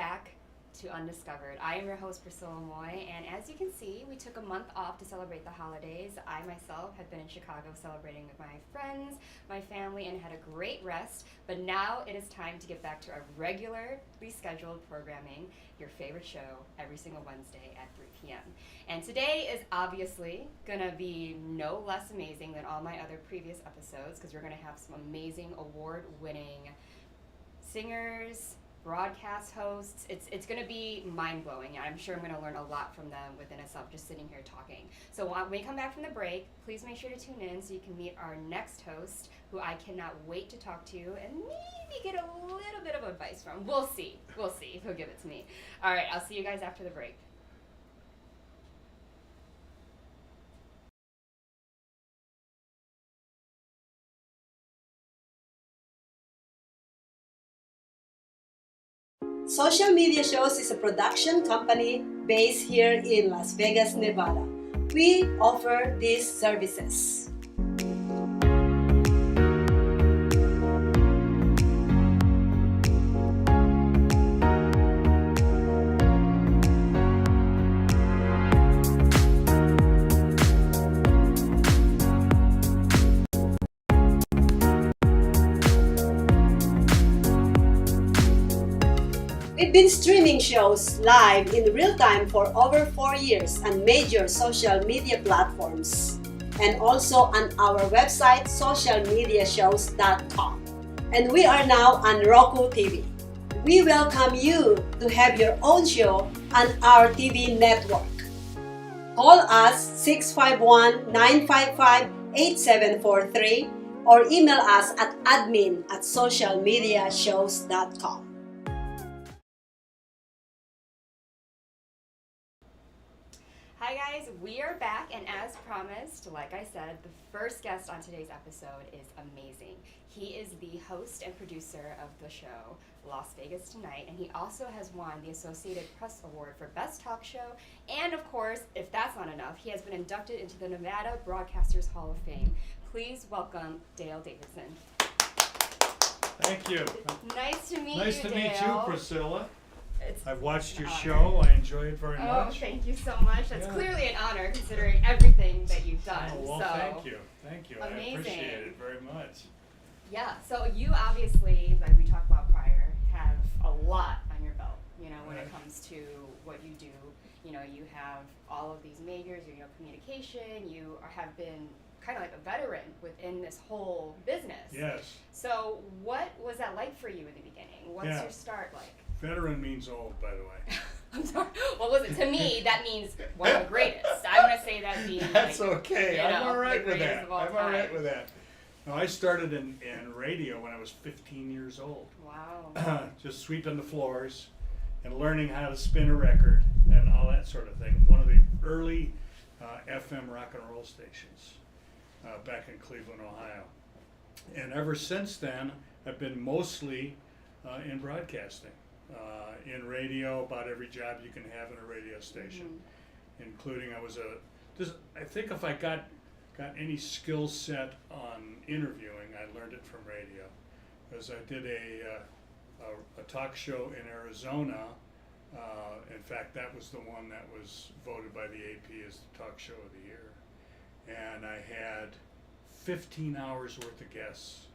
back to Undiscovered. I am your host, Priscilla Moy, and as you can see, we took a month off to celebrate the holidays. I myself have been in Chicago celebrating with my friends, my family, and had a great rest, but now it is time to get back to our regularly scheduled programming, your favorite show, every single Wednesday at 3 p.m. And today is obviously going to be no less amazing than all my other previous episodes, because we're going to have some amazing award-winning singers, broadcast hosts. It's going to be mind-blowing, and I'm sure I'm going to learn a lot from them within itself just sitting here talking. So when we come back from the break, please make sure to tune in so you can meet our next host, who I cannot wait to talk to and maybe get a little bit of advice from. We'll see if he'll give it to me. All right, I'll see you guys after the break. Social Media Shows is a production company based here in Las Vegas, Nevada. We offer these services. We've been streaming shows live in real time for over 4 years on major social media platforms and also on our website socialmediashows.com. And we are now on Roku TV. We welcome you to have your own show on our TV network. Call us 651-955-8743 or email us at admin@socialmediashows.com. Hi guys, we are back, and as promised, like I said, the first guest on today's episode is amazing. He is the host and producer of the show Las Vegas Tonight, and he also has won the Associated Press Award for Best Talk Show, and of course, if that's not enough, he has been inducted into the Nevada Broadcasters Hall of Fame. Please welcome Dale Davidson. Thank you. Nice to meet Nice you, to Dale. meet you, Priscilla. It's I've watched your an honor. show. I enjoy it very Oh, much. thank you so much. That's Yeah. clearly an honor considering everything that you've done. Oh, well, so, thank you. Thank you. Amazing. I appreciate it very much. Yeah, so you obviously, like we talked about prior, have a lot on your belt, when it Right. comes to what you do. You have all of these majors, communication, have been kind of like a veteran within this whole business. Yes. So what was that like for you in the beginning? What's Yeah. your start like? Veteran means old, by the way. I'm sorry. What was it? To me, that means one of the greatest. I'm going to say that being That's like, okay. I'm all right the with greatest that. of all I'm all right time. with that. No, I started in radio when I was 15 years old. Wow. Just sweeping the floors and learning how to spin a record and all that sort of thing. One of the early FM rock and roll stations back in Cleveland, Ohio. And ever since then, I've been mostly in broadcasting. In radio, about every job you can have in a radio station, including I think if I got any skill set on interviewing, I learned it from radio, because I did a talk show in Arizona. In fact, that was the one that was voted by the AP as the talk show of the year, and I had 15 hours worth of guests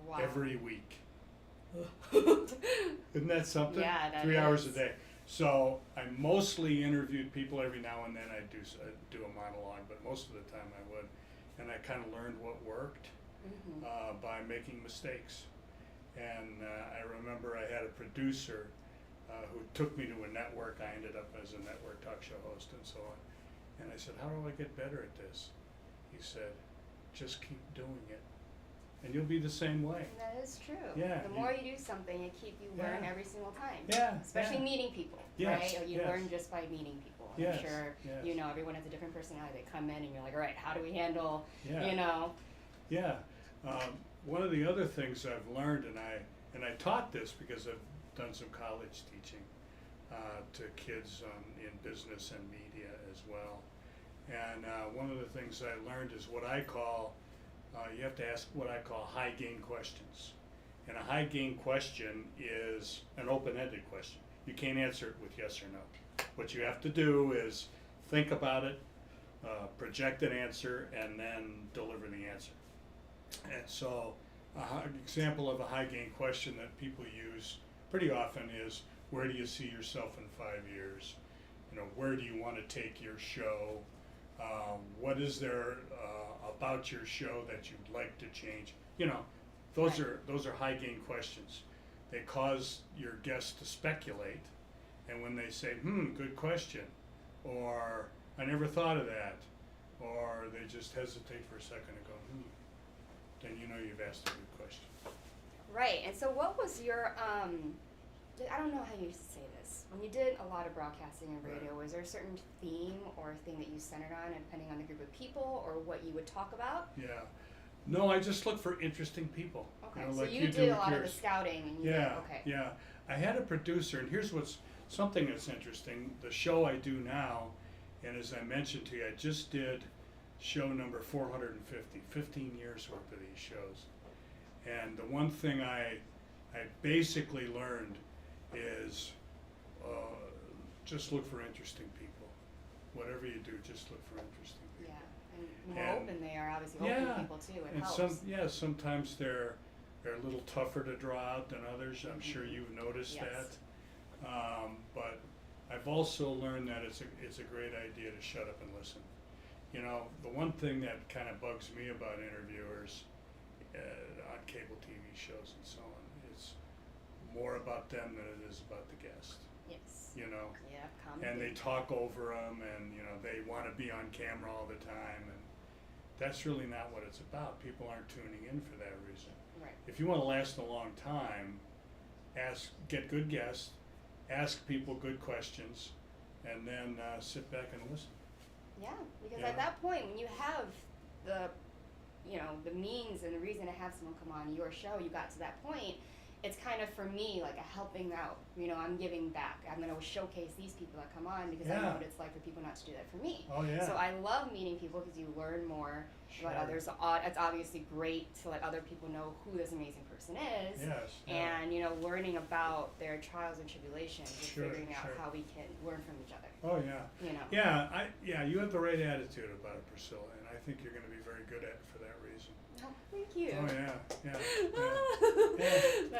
Wow. every week. Isn't that something? Yeah, that 3 hours a is. day. So I mostly interviewed people. Every now and then I'd do a monologue, but most of the time I would. And I kind of learned what worked by making mistakes. And I remember I had a producer who took me to a network. I ended up as a network talk show host and so on. And I said, how do I get better at this? He said, just keep doing it, and you'll be the same way. That is true. Yeah, The more you do something, you learn Yeah. every single time. Yeah, Especially yeah. meeting people, Yes, right? You yes. learn just by meeting people. And Yes, I'm sure, yes. everyone has a different personality. They come in and you're like, all right, how do we handle, Yeah. Yeah. One of the other things I've learned, and I taught this because I've done some college teaching to kids in business and media as well. And one of the things I learned is what I call, you have to ask what I call high gain questions. And a high gain question is an open-ended question. You can't answer it with yes or no. What you have to do is think about it, project an answer, and then deliver the answer. And so, an example of a high gain question that people use pretty often is, where do you see yourself in 5 years? You know, where do you want to take your show? What is there about your show that you'd like to change? You know, those are high gain questions. They cause your guests to speculate, and when they say, good question, or I never thought of that, or they just hesitate for a second and go, then you know you've asked a good question. Right, and so what was your, I don't know how you say this, when you did a lot of broadcasting and radio, was there a certain theme or thing that you centered on, depending on the group of people, or what you would talk about? Yeah. No, I just look for interesting people. Okay, You know, so like you do did a with lot of the yours. scouting, and you Yeah, did, okay. yeah. I had a producer, and here's something that's interesting. The show I do now, and as I mentioned to you, I just did show number 450, 15 years worth of these shows. And the one thing I basically learned is just look for interesting people. Whatever you do, just look for interesting people. Yeah, and more And- open they are, obviously, open people too, it And helps. sometimes they're a little tougher to draw out than others. I'm sure you've noticed Yes. that. But I've also learned that it's a great idea to shut up and listen. You know, the one thing that kind of bugs me about interviewers on cable TV shows and so on, it's more about them than it is about the guest. Yes. You know, Yeah, and they talk over them, and you know they want to be on camera all the time, and that's really not what it's about. People aren't tuning in for that reason. Right. If you want to last a long time, get good guests, ask people good questions, and then sit back and listen. Yeah, because Yeah. at that point, when you have the, the means and the reason to have someone come on your show, you got to that point, it's kind of, for me, like a helping out. I'm giving back. I'm going to showcase these people that come on because I know Yeah. what it's like for people not to do that for me. Oh yeah. So I love meeting people because you learn more Sure. about others. It's obviously great to let other people know who this amazing person is. Yes. Yeah. And, learning about their trials and tribulations and Sure, figuring out sure. how we can learn from each other. Oh yeah. Yeah, you have the right attitude about it, Priscilla, and I think you're going to be very good at it for that reason. Oh, thank you. Oh yeah.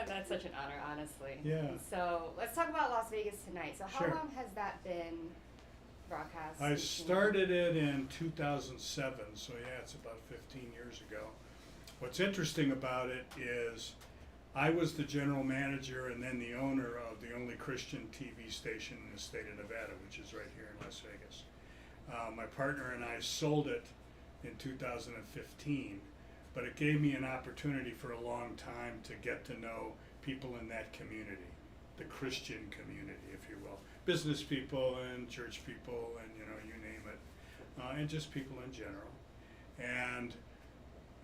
That's such an honor, honestly. Yeah. So let's talk about Las Vegas tonight. So how Sure. long has that been broadcast? I started it in 2007, so yeah, it's about 15 years ago. What's interesting about it is I was the general manager and then the owner of the only Christian TV station in the state of Nevada, which is right here in Las Vegas. My partner and I sold it in 2015, but it gave me an opportunity for a long time to get to know people in that community, the Christian community, if you will. Business people and church people and you name it, and just people in general. And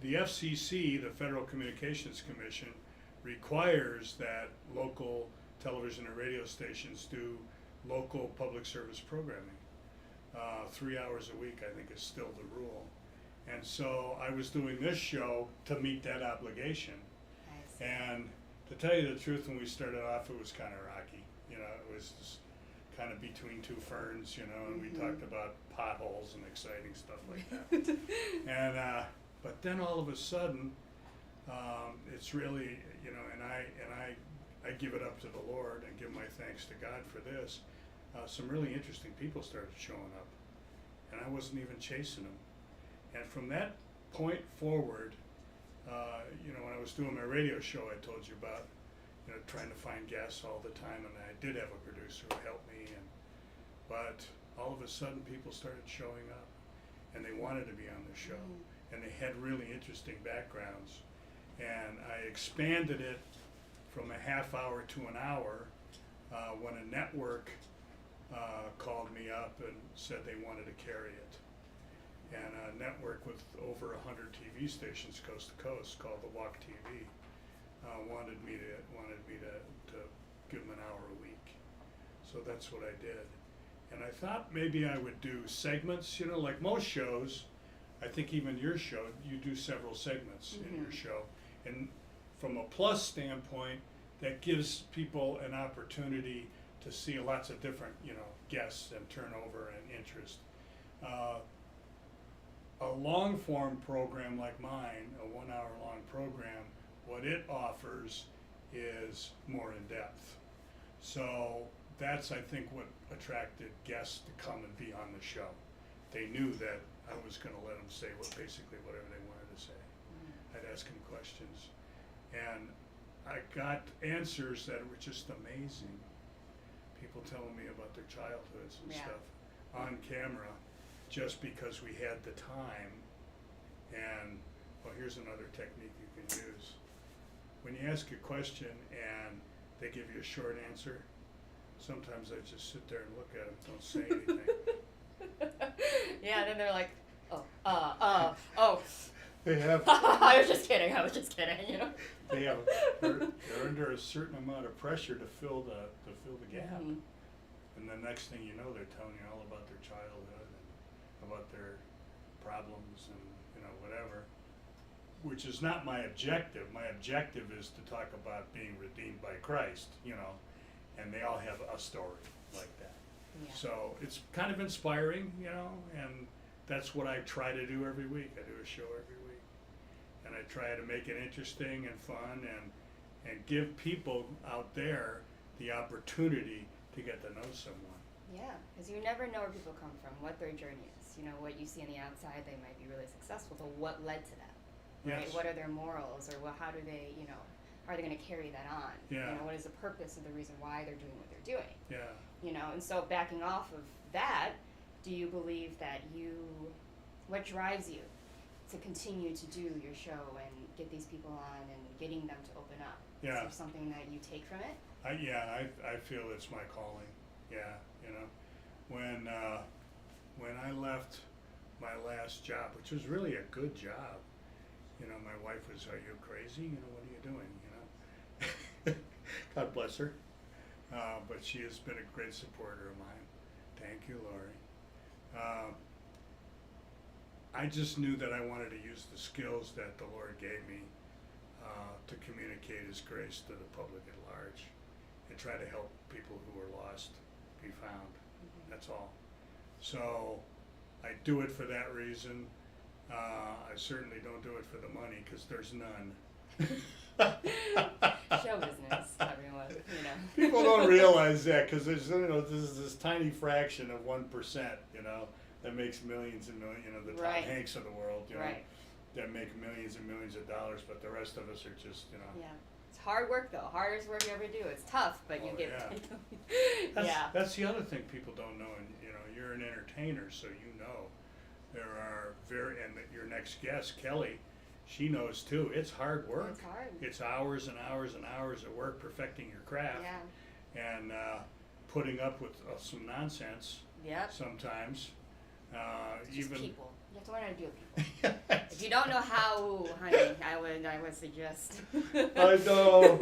the FCC, the Federal Communications Commission, requires that local television and radio stations do local public service programming. 3 hours a week, I think, is still the rule. And so I was doing this show to meet that obligation. Nice. And to tell you the truth, when we started off, it was kind of rocky. It was just kind of between two ferns, and we talked about potholes and exciting stuff like that. And but then all of a sudden, it's really, and I give it up to the Lord and give my thanks to God for this. Some really interesting people started showing up, and I wasn't even chasing them. And from that point forward, when I was doing my radio show, I told you about, trying to find guests all the time, and I did have a producer who helped me. But all of a sudden, people started showing up, and they wanted to be on the show, and they had really interesting backgrounds. And I expanded it from a half hour to an hour when a network called me up and said they wanted to carry it. And a network with over 100 TV stations coast to coast called the Walk TV wanted me to give them an hour a week. So that's what I did. And I thought maybe I would do segments, like most shows. I think even your show, you do several segments in your show. And from a plus standpoint, that gives people an opportunity to see lots of different, guests and turnover and interest. A long form program like mine, a 1 hour long program, what it offers is more in depth. So that's, I think, what attracted guests to come and be on the show. They knew that I was going to let them say basically whatever they wanted to say. I'd ask them questions. And I got answers that were just amazing. People telling me about their childhoods and stuff on camera, just because we had the time. And, well, here's another technique you can use. When you ask a question and they give you a short answer, sometimes I just sit there and look at them, don't say anything. Yeah, then they're like, oh. They have. I was just kidding, They have. They're under a certain amount of pressure to fill the gap. Mhm. And the next thing you know, they're telling you all about their childhood and about their problems and whatever. Which is not my objective. My objective is to talk about being redeemed by Christ, and they all have a story like that. Yeah. So it's kind of inspiring, and that's what I try to do every week. I do a show every week, and I try to make it interesting and fun, and give people out there the opportunity to get to know someone. Yeah, because you never know where people come from, what their journey is. What you see on the outside, they might be really successful, but what led to that? Right? Yes. What are their morals, or how do they, are they going to carry that on? Yeah. What is the purpose of the reason why they're doing what they're doing? Yeah. And so backing off of that, do you believe that what drives you to continue to do your show and get these people on and getting them to open up? Yeah. Is there something that you take from it? I feel it's my calling. Yeah, when I left my last job, which was really a good job, my wife was, "Are you crazy? What are you doing?" God bless her. But she has been a great supporter of mine. Thank you, Lori. I just knew that I wanted to use the skills that the Lord gave me to communicate His grace to the public at large and try to help people who are lost be found. Mm-hmm. That's all. So I do it for that reason. I certainly don't do it for the money, because there's none. Show business, everyone, People don't realize that, because there's this tiny fraction of 1%, that makes millions and millions, the Tom Right. Hanks of the world, Right. that make millions and millions of dollars, but the rest of us are just, Yeah. It's hard work, though. Hardest work you ever do. It's tough, but you Oh, get yeah. paid. That's the other thing people don't know, and you're an entertainer, so there are and your next guest, Kelly, she knows too. It's hard work. It's hard. It's hours and hours and hours of work perfecting your craft. Yeah. And putting up with some nonsense Yep. sometimes. Just Even people. You have to learn how to deal with people. If you don't know how, honey, I would suggest. I know.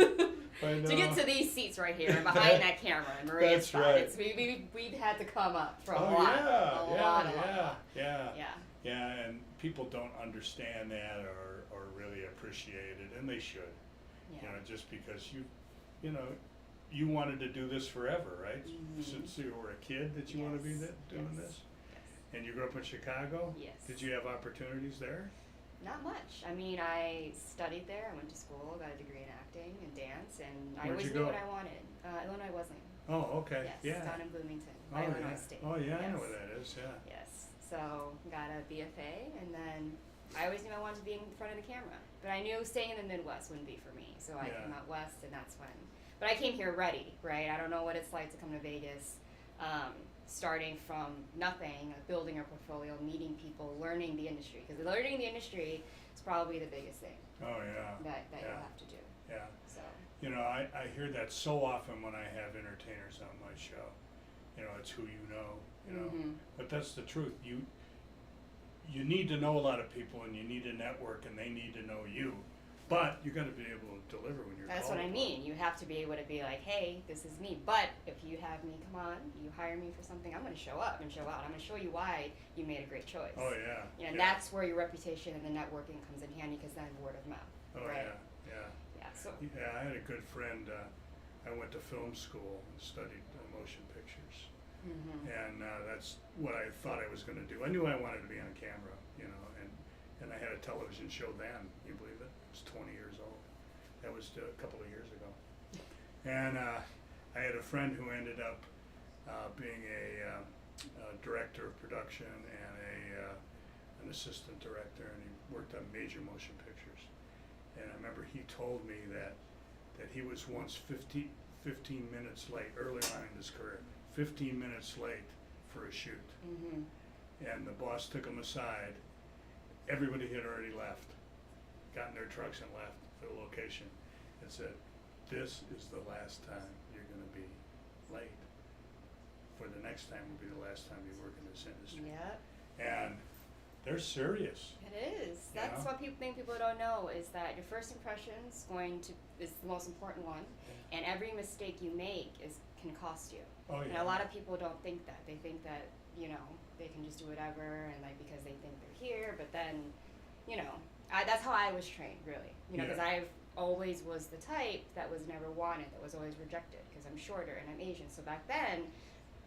To get to these seats right here, behind that camera, and Maria's That's right. We'd had to come up from Oh, a lot. yeah. Yeah, and people don't understand that or really appreciate it, and they should. Yeah. Just because you wanted to do this forever, right? Mhm. Since you were a kid that you want to be doing Yes. this? And you grew up in Chicago? Yes. Did you have opportunities there? Not much. I mean, I studied there. I went to school, got a degree in acting and dance, and I Where'd always you knew go? what I wanted. Illinois Wesleyan. Oh, okay. Yes, Yeah. down in Bloomington, Oh, by Illinois yeah. State. Oh, yeah, I know Yes. where that is, yeah. Yes. So got a BFA, and then I always knew I wanted to be in front of the camera. But I knew staying in the Midwest wouldn't be for me. So I Yeah. came out west, and that's when. But I came here ready, right? I don't know what it's like to come to Vegas, starting from nothing, building a portfolio, meeting people, learning the industry. Because learning the industry is probably the biggest thing Oh, yeah. that Yeah. you'll have to do. Yeah. So. I hear that so often when I have entertainers on my show. It's who you know. Mhm. But that's the truth. You need to know a lot of people, and you need to network, and they need to know you. But you got to be able to deliver when you're That's called what I upon. mean. You have to be able to be like, hey, this is me. But if you have me, come on, you hire me for something, I'm going to show up and show out. I'm going to show you why you made a great choice. Oh, yeah. And yeah. that's where your reputation and the networking comes in handy, because then word of mouth. Oh, right? yeah. Yeah. So. Yeah, I had a good friend I went to film school and studied motion pictures. Mm-hmm. And that's what I thought I was going to do. I knew I wanted to be on camera, you know, and I had a television show then. You believe it? I was 20 years old. That was a couple of years ago. And I had a friend who ended up being a director of production and an assistant director, and he worked on major motion pictures. And I remember he told me that he was once 15 minutes late, early on in his career, 15 minutes late for a shoot. Mm-hmm. And the boss took him aside. Everybody had already left, got in their trucks and left the location, and said, "This is the last time you're going to be late. For the next time will be the last time you work in this industry." Yep. And they're serious. It is. That's what people don't know, is that your first impression is the most important one, and every mistake you make can cost you. Oh yeah. And a lot of people don't think that. They think that, you know, they can just do whatever, and like because they think they're here, but then, you know, that's how I was trained, really. You know, because Yeah. I've always was the type that was never wanted, that was always rejected, because I'm shorter and I'm Asian. So back then,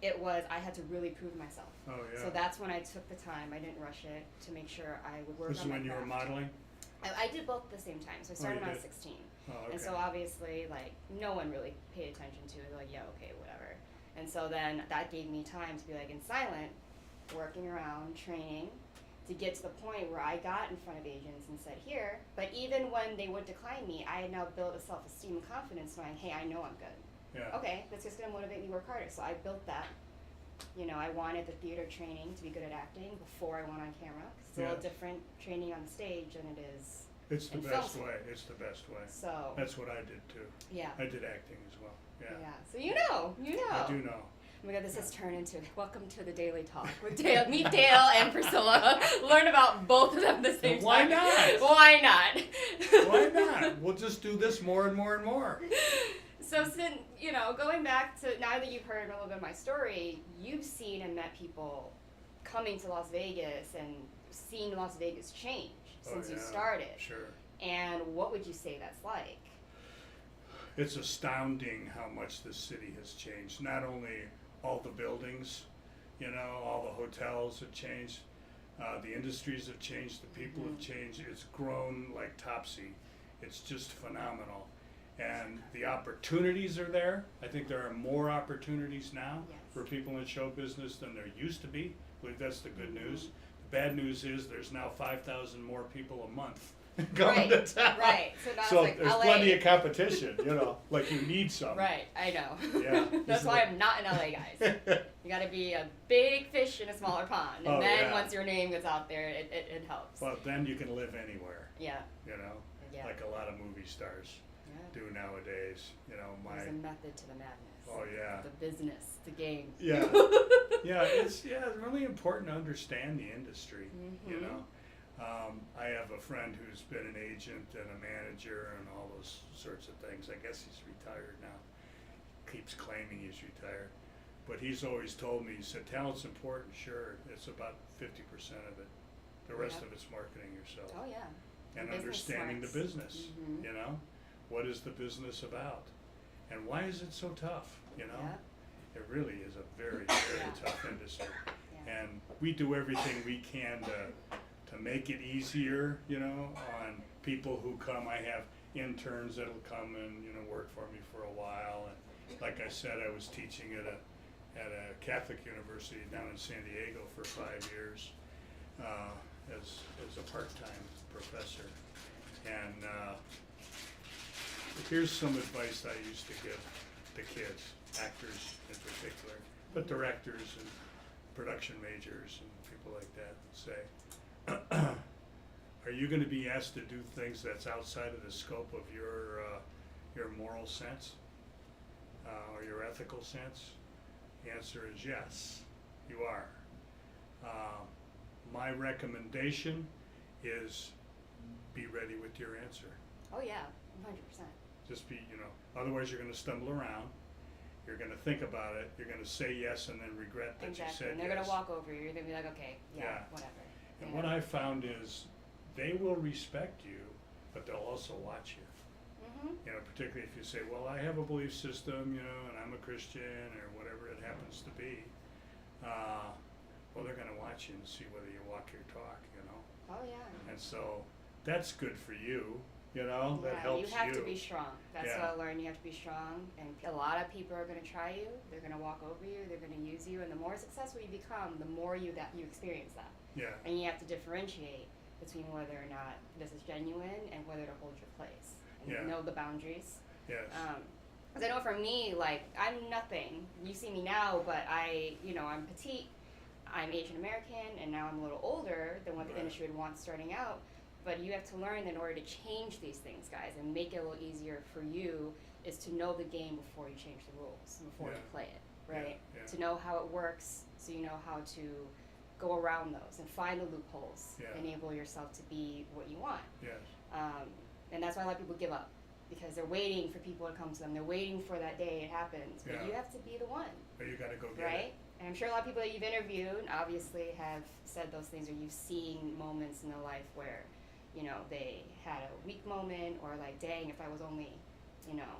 it was, I had to really prove myself. Oh yeah. So that's when I took the time. I didn't rush it to make sure I would work This is on my when you were craft. modeling? I did both at the same time. So I started you when I was did? 16. Oh, okay. And so obviously, like, no one really paid attention to it. They're like, yeah, okay, whatever. And so then that gave me time to be like in silent, working around, training, to get to the point where I got in front of agents and said, here. But even when they would decline me, I had now built a self-esteem and confidence knowing, hey, I know I'm good. Yeah. Okay, that's just going to motivate me to work harder. So I built that. You know, I wanted the theater training to be good at acting before I went on camera. 'Cause it's a little different training on the stage than it is. It's the in best film. way. It's the best way. So That's what I did too. yeah. I did acting as well. Yeah. Yeah. So you know. I do know. Oh my God, this has turned into welcome to the Daily Talk with Dale. Meet Dale and Priscilla. Learn about both of them at the same Why time. not? Why not? Why not? We'll just do this more and more and more. So since, you know, going back to now that you've heard a little bit of my story, you've seen and met people coming to Las Vegas and seen Las Vegas change since you started. Sure. And what would you say that's like? It's astounding how much this city has changed. Not only all the buildings, you know, all the hotels have changed, the industries have changed, the people have changed. It's grown like Topsy. It's just phenomenal. And the opportunities are there. I think there are more opportunities now for people in show business than there used to be. I believe that's the good news. The bad news is there's now 5,000 more people a month coming to town. Right. So now So it's like there's LA. plenty of competition, you know, like you need some. Right, I know. Yeah. That's why I'm not in LA, guys. You gotta be a big fish in a smaller pond. And Oh, then yeah. once your name gets out there, it helps. But then you can live anywhere, Yeah. you know, Yeah. like a lot of movie stars Yeah. do nowadays. You know, There's a method to the madness. Oh, yeah. The business, the game. Yeah. It's really important to understand the industry, you know. I have a friend who's been an agent and a manager and all those sorts of things. I guess he's retired now. Keeps claiming he's retired. But he's always told me, he said, talent's important, sure. It's about 50% of it. The rest of it's marketing yourself. Oh, yeah. And Business understanding smarts. the business, Mhm. you know? What is the business about? And why is it so tough, you know? Yeah. It really is a very, very Yeah. tough industry. Yeah. And we do everything we can to make it easier, you know, on people who come. I have interns that'll come and, you know, work for me for a while. And like I said, I was teaching at a Catholic university down in San Diego for 5 years as a part-time professor. And here's some advice I used to give the kids, actors in particular, but directors and production majors and people like that say, are you going to be asked to do things that's outside of the scope of your moral sense or your ethical sense? The answer is yes, you are. My recommendation is be ready with your answer. Oh, yeah. 100%. Just be, you know, otherwise you're going to stumble around. You're going to think about it. You're going to say yes and then regret that Exactly. you said And they're yes. going to walk over you. You're going to be like, okay, Yeah. whatever. And Yeah. what I found is they will respect you, but they'll also watch you. You know, particularly if you say, well, I have a belief system, you know, and I'm a Christian or whatever it happens to be. Well, they're going to watch you and see whether you walk your talk, you know. Oh yeah. And so that's good for you, you know. That helps you. You have to be strong. That's Yeah. what I learned. You have to be strong, and a lot of people are going to try you. They're going to walk over you. They're going to use you, and the more successful you become, the more you experience that. Yeah. And you have to differentiate between whether or not this is genuine and whether to hold your place and Yeah. know the boundaries. Yes. Because I know for me, like, I'm nothing. You see me now, but I'm petite. I'm Asian American, and now I'm a little older than what the Right. industry would want starting out. But you have to learn in order to change these things, guys, and make it a little easier for you, is to know the game before you change the rules, before you Yeah. play it, right? Yeah. To know how it works, so you know how to go around those and find the loopholes, Yeah. enable yourself to be what you want. Yes. And that's why a lot of people give up, because they're waiting for people to come to them. They're waiting for that day it happens. But Yeah. you have to be the one, But you got to go get right? it. And I'm sure a lot of people that you've interviewed obviously have said those things, or you've seen moments in their life where, you know, they had a weak moment, or like, dang, if I was only, you know.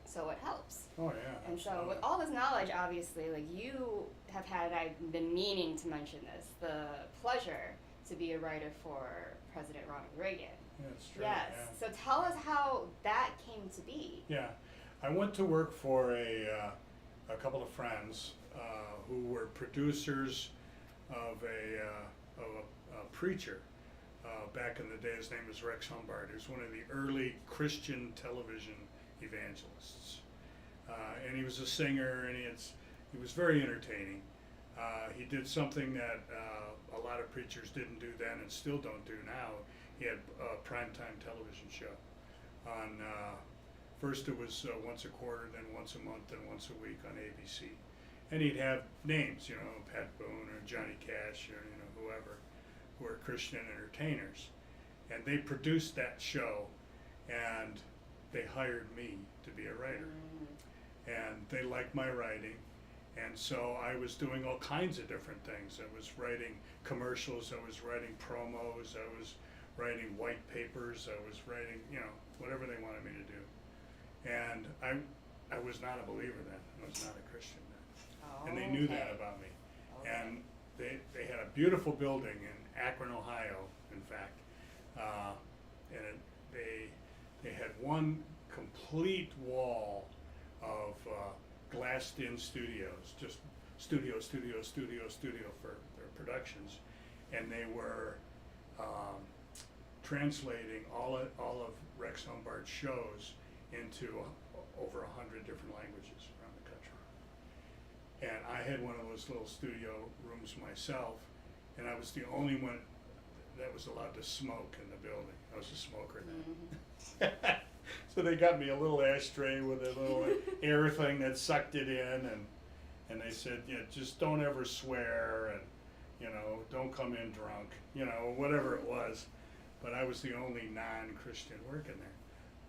So it helps. Oh yeah. And so absolutely. with all this knowledge, obviously, like, you have had, I've been meaning to mention this, the pleasure to be a writer for President Ronald Reagan. Yeah, it's true. Yes. Yeah. So tell us how that came to be. Yeah, I went to work for a couple of friends who were producers of a preacher back in the day. His name was Rex Humbard. He was one of the early Christian television evangelists, and he was a singer, and he was very entertaining. He did something that a lot of preachers didn't do then and still don't do now. He had a primetime television show on, first it was once a quarter, then once a month, then once a week on ABC. And he'd have names, you know, Pat Boone or Johnny Cash or, you know, whoever, who were Christian entertainers. And they produced that show, and they hired me to be a writer. And they liked my writing. And so I was doing all kinds of different things. I was writing commercials, I was writing promos, I was writing white papers, I was writing, you know, whatever they wanted me to do. And I was not a believer then. I was not a Christian then. And they knew that about me. Okay. And they had a beautiful building in Akron, Ohio, in fact. And they had one complete wall of glassed-in studios, just studio for their productions. And they were translating all of Rex Humbard's shows into over 100 different languages around the country. And I had one of those little studio rooms myself, and I was the only one that was allowed to smoke in the building. I was a smoker then. So they got me a little ashtray with a little air thing that sucked it in, and they said, yeah, just don't ever swear, and, you know, don't come in drunk, you know, whatever it was. But I was the only non-Christian working there.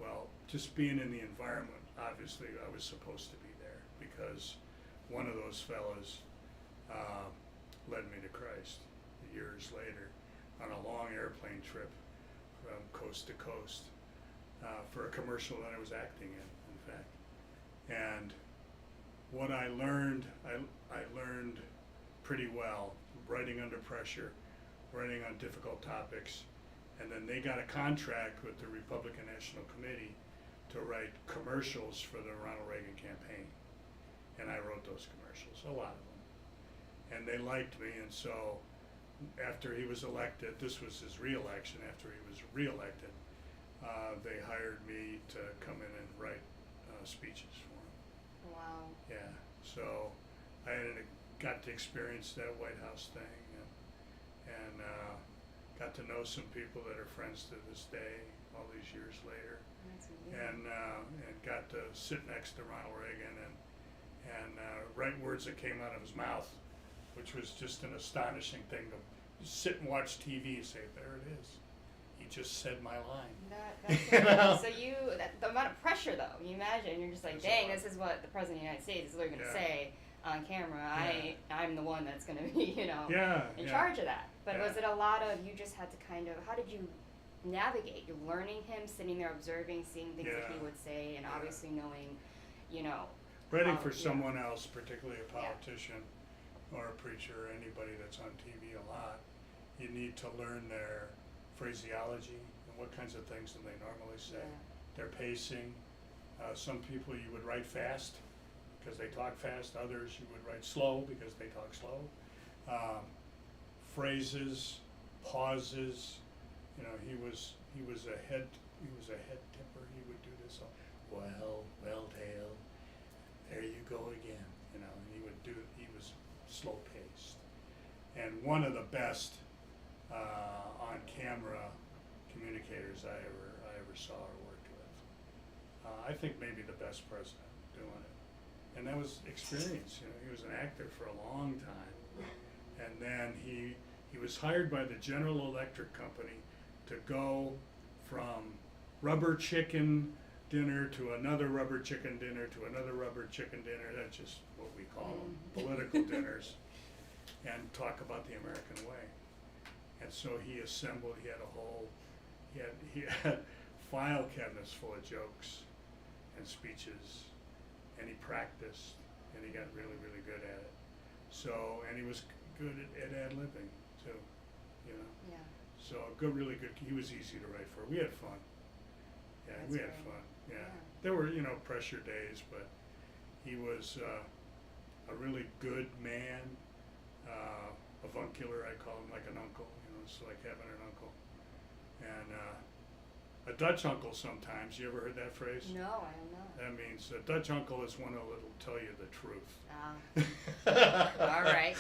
Well, just being in the environment, obviously I was supposed to be there, because one of those fellas led me to Christ years later on a long airplane trip from coast to coast for a commercial that I was acting in fact. And what I learned pretty well, writing under pressure, writing on difficult topics. And then they got a contract with the Republican National Committee to write commercials for the Ronald Reagan campaign. And I wrote those commercials, a lot of them. And they liked me, and so after he was elected, this was his re-election, after he was re-elected, they hired me to come in and write speeches for him. Wow. Yeah, so I got to experience that White House thing, and got to know some people that are friends to this day, all these years later, That's amazing. and got to sit next to Ronald Reagan and write words that came out of his mouth, which was just an astonishing thing to sit and watch TV and say, there it is. He just said my line. That's so the amount of pressure, though, you imagine, you're just like, That's a dang, lot. this is what the President of the United States is literally going to Yeah. say on camera. Yeah. I'm the one that's going to be, you know, Yeah, in yeah. charge of that. But Yeah. was it a lot of, you just had to kind of, how did you navigate. You're learning him, sitting there observing, seeing things that he Yeah. would say, and Yeah. obviously knowing, you know. Writing how- for yeah. someone else, particularly a politician or a preacher or anybody that's on TV a lot, you need to learn their phraseology and what kinds of things do they normally say. Yeah. Their pacing. Some people you would write fast because they talk fast. Others you would write slow because they talk slow. Phrases, pauses. You know, he was a head tipper. He would do this. Well, tail. There you go again. You know, he was slow paced. And one of the best on camera communicators I ever saw or worked with. I think maybe the best president doing it. And that was experience. You know, he was an actor for a long time. And then he was hired by the General Electric Company to go from rubber chicken dinner to another rubber chicken dinner to another rubber chicken dinner. That's just what we call them, political dinners, and talk about the American way. And so he assembled. He had file cabinets full of jokes and speeches, and he practiced, and he got really, really good at it. So, and he was good at ad-libbing too, you know. Yeah. So really good. He was easy to write for. We had fun. Yeah, That's we had great. fun. Yeah. Yeah. There were, pressure days, but he was a really good man, avuncular. I call him, like an uncle. It's like having an uncle. And a Dutch uncle sometimes. You ever heard that phrase? No, I am not. That means a Dutch uncle is one that'll tell you the truth. All right.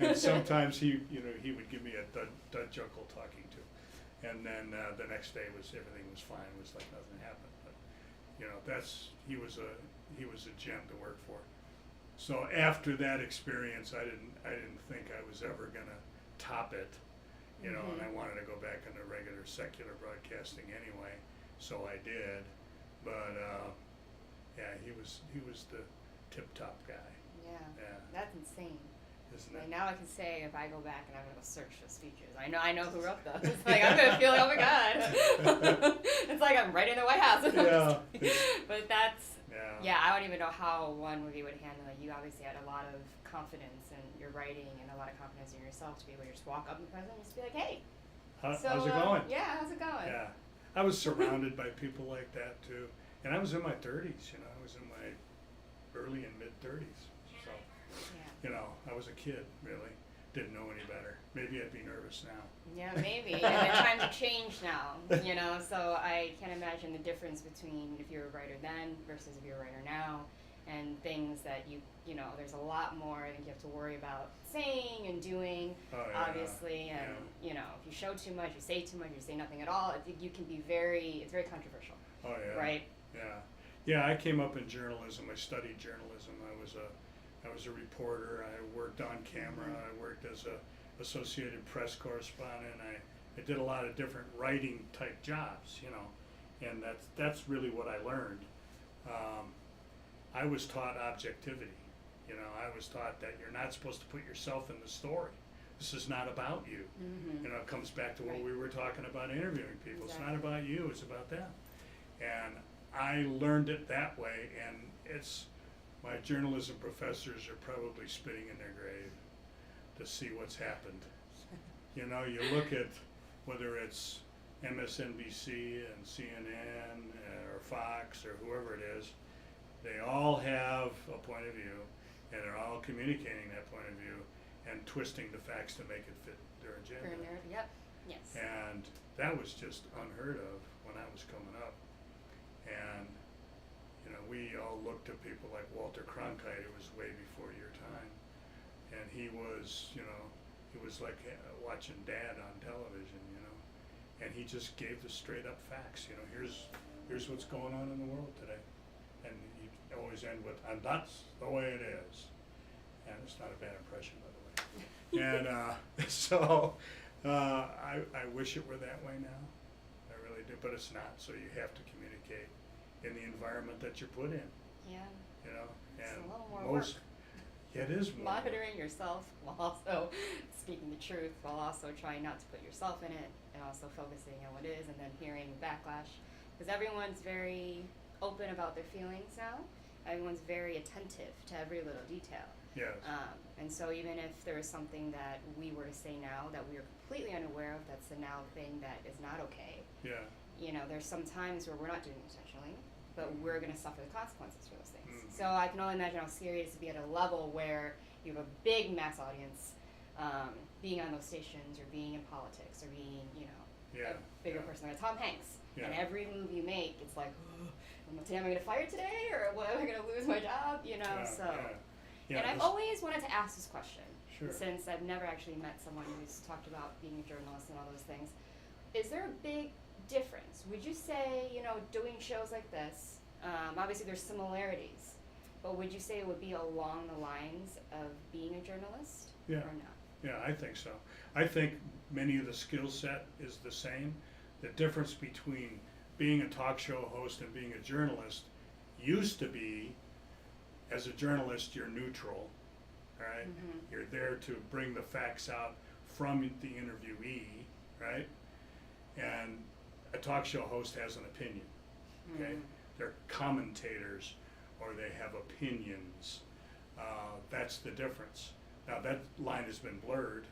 And sometimes he would give me a Dutch uncle talking to, and then the next day everything was fine. It was like nothing happened. But he was a gem to work for. So after that experience, I didn't think I was ever gonna top it, and I wanted to go back into regular secular broadcasting anyway. So I did, but yeah, he was the tip top guy. Yeah. Yeah. That's insane. Isn't Like it? now I can say if I go back and I'm gonna go search the speeches, I know who wrote those. Like I'm gonna feel like, oh my god, it's like I'm right in the White House. Yeah. But that's Yeah. I don't even know how one movie would handle it. You obviously had a lot of confidence in your writing and a lot of confidence in yourself to be able to just walk up in the president and just be like, hey. How's So, it going? Yeah, how's it going? Yeah. I was surrounded by people like that too, and I was in my 30s. I was in my early and mid 30s. So. Yeah. I was a kid, really. Didn't know any better. Maybe I'd be nervous now. Yeah, maybe. And the times have changed now, so I can't imagine the difference between if you're a writer then versus if you're a writer now, and things that there's a lot more I think you have to worry about saying and doing, Oh, yeah. obviously, and, if you show too much, you say nothing at all, I think you can be it's very controversial. Oh, yeah. Right? Yeah. Yeah, I came up in journalism. I studied journalism. I was a reporter. I worked on camera. I worked as a Associated Press correspondent. I did a lot of different writing type jobs, and that's really what I learned. I was taught objectivity. I was taught that you're not supposed to put yourself in the story. This is not about you. It comes back to what we were talking about interviewing people. Exactly. It's not about you, it's about them. And I learned it that way, and my journalism professors are probably spitting in their grave to see what's happened. You look at whether it's MSNBC and CNN or Fox or whoever it is, they all have a point of view, and they're all communicating that point of view and twisting the facts to make it fit their agenda. Yep. Yes. And that was just unheard of when I was coming up. And we all looked at people like Walter Cronkite, who was way before your time, and he was like watching Dad on television, and he just gave the straight up facts. Here's what's going on in the world today, and he always end with, and that's the way it is, and it's not a bad impression, by the way. And so I wish it were that way now. I really do, but it's not. So you have to communicate in the environment that you're put in. Yeah. And It's a little more work. It is more work. monitoring yourself while also speaking the truth, while also trying not to put yourself in it, and also focusing on what is, and then hearing backlash. Because everyone's very open about their feelings now. Everyone's very attentive to every little detail. Yes. And so even if there is something that we were to say now that we are completely unaware of, that's a now thing that is not okay. Yeah. You know, there's some times where we're not doing it intentionally, but we're going to suffer the consequences for those things. Mhm. So I can only imagine how scary it is to be at a level where you have a big mass audience, being on those stations or being in politics or being, you know, Yeah. a bigger Yeah. person like Tom Hanks. Yeah. And every move you make, it's like, am I going to get fired today, or what, am I going to lose my job? You know, Yeah, so. yeah. Yeah, And I've this- always wanted to ask this question, Sure. since I've never actually met someone who's talked about being a journalist and all those things. Is there a big difference? Would you say, you know, doing shows like this, obviously there's similarities, but would you say it would be along the lines of being a journalist Yeah. or not? Yeah, I think so. I think many of the skill set is the same. The difference between being a talk show host and being a journalist used to be, as a journalist, you're neutral, right? Mhm. You're there to bring the facts out from the interviewee, right? And a talk show host has an opinion, okay? Mhm. They're commentators, or they have opinions. That's the difference. Now that line has been blurred,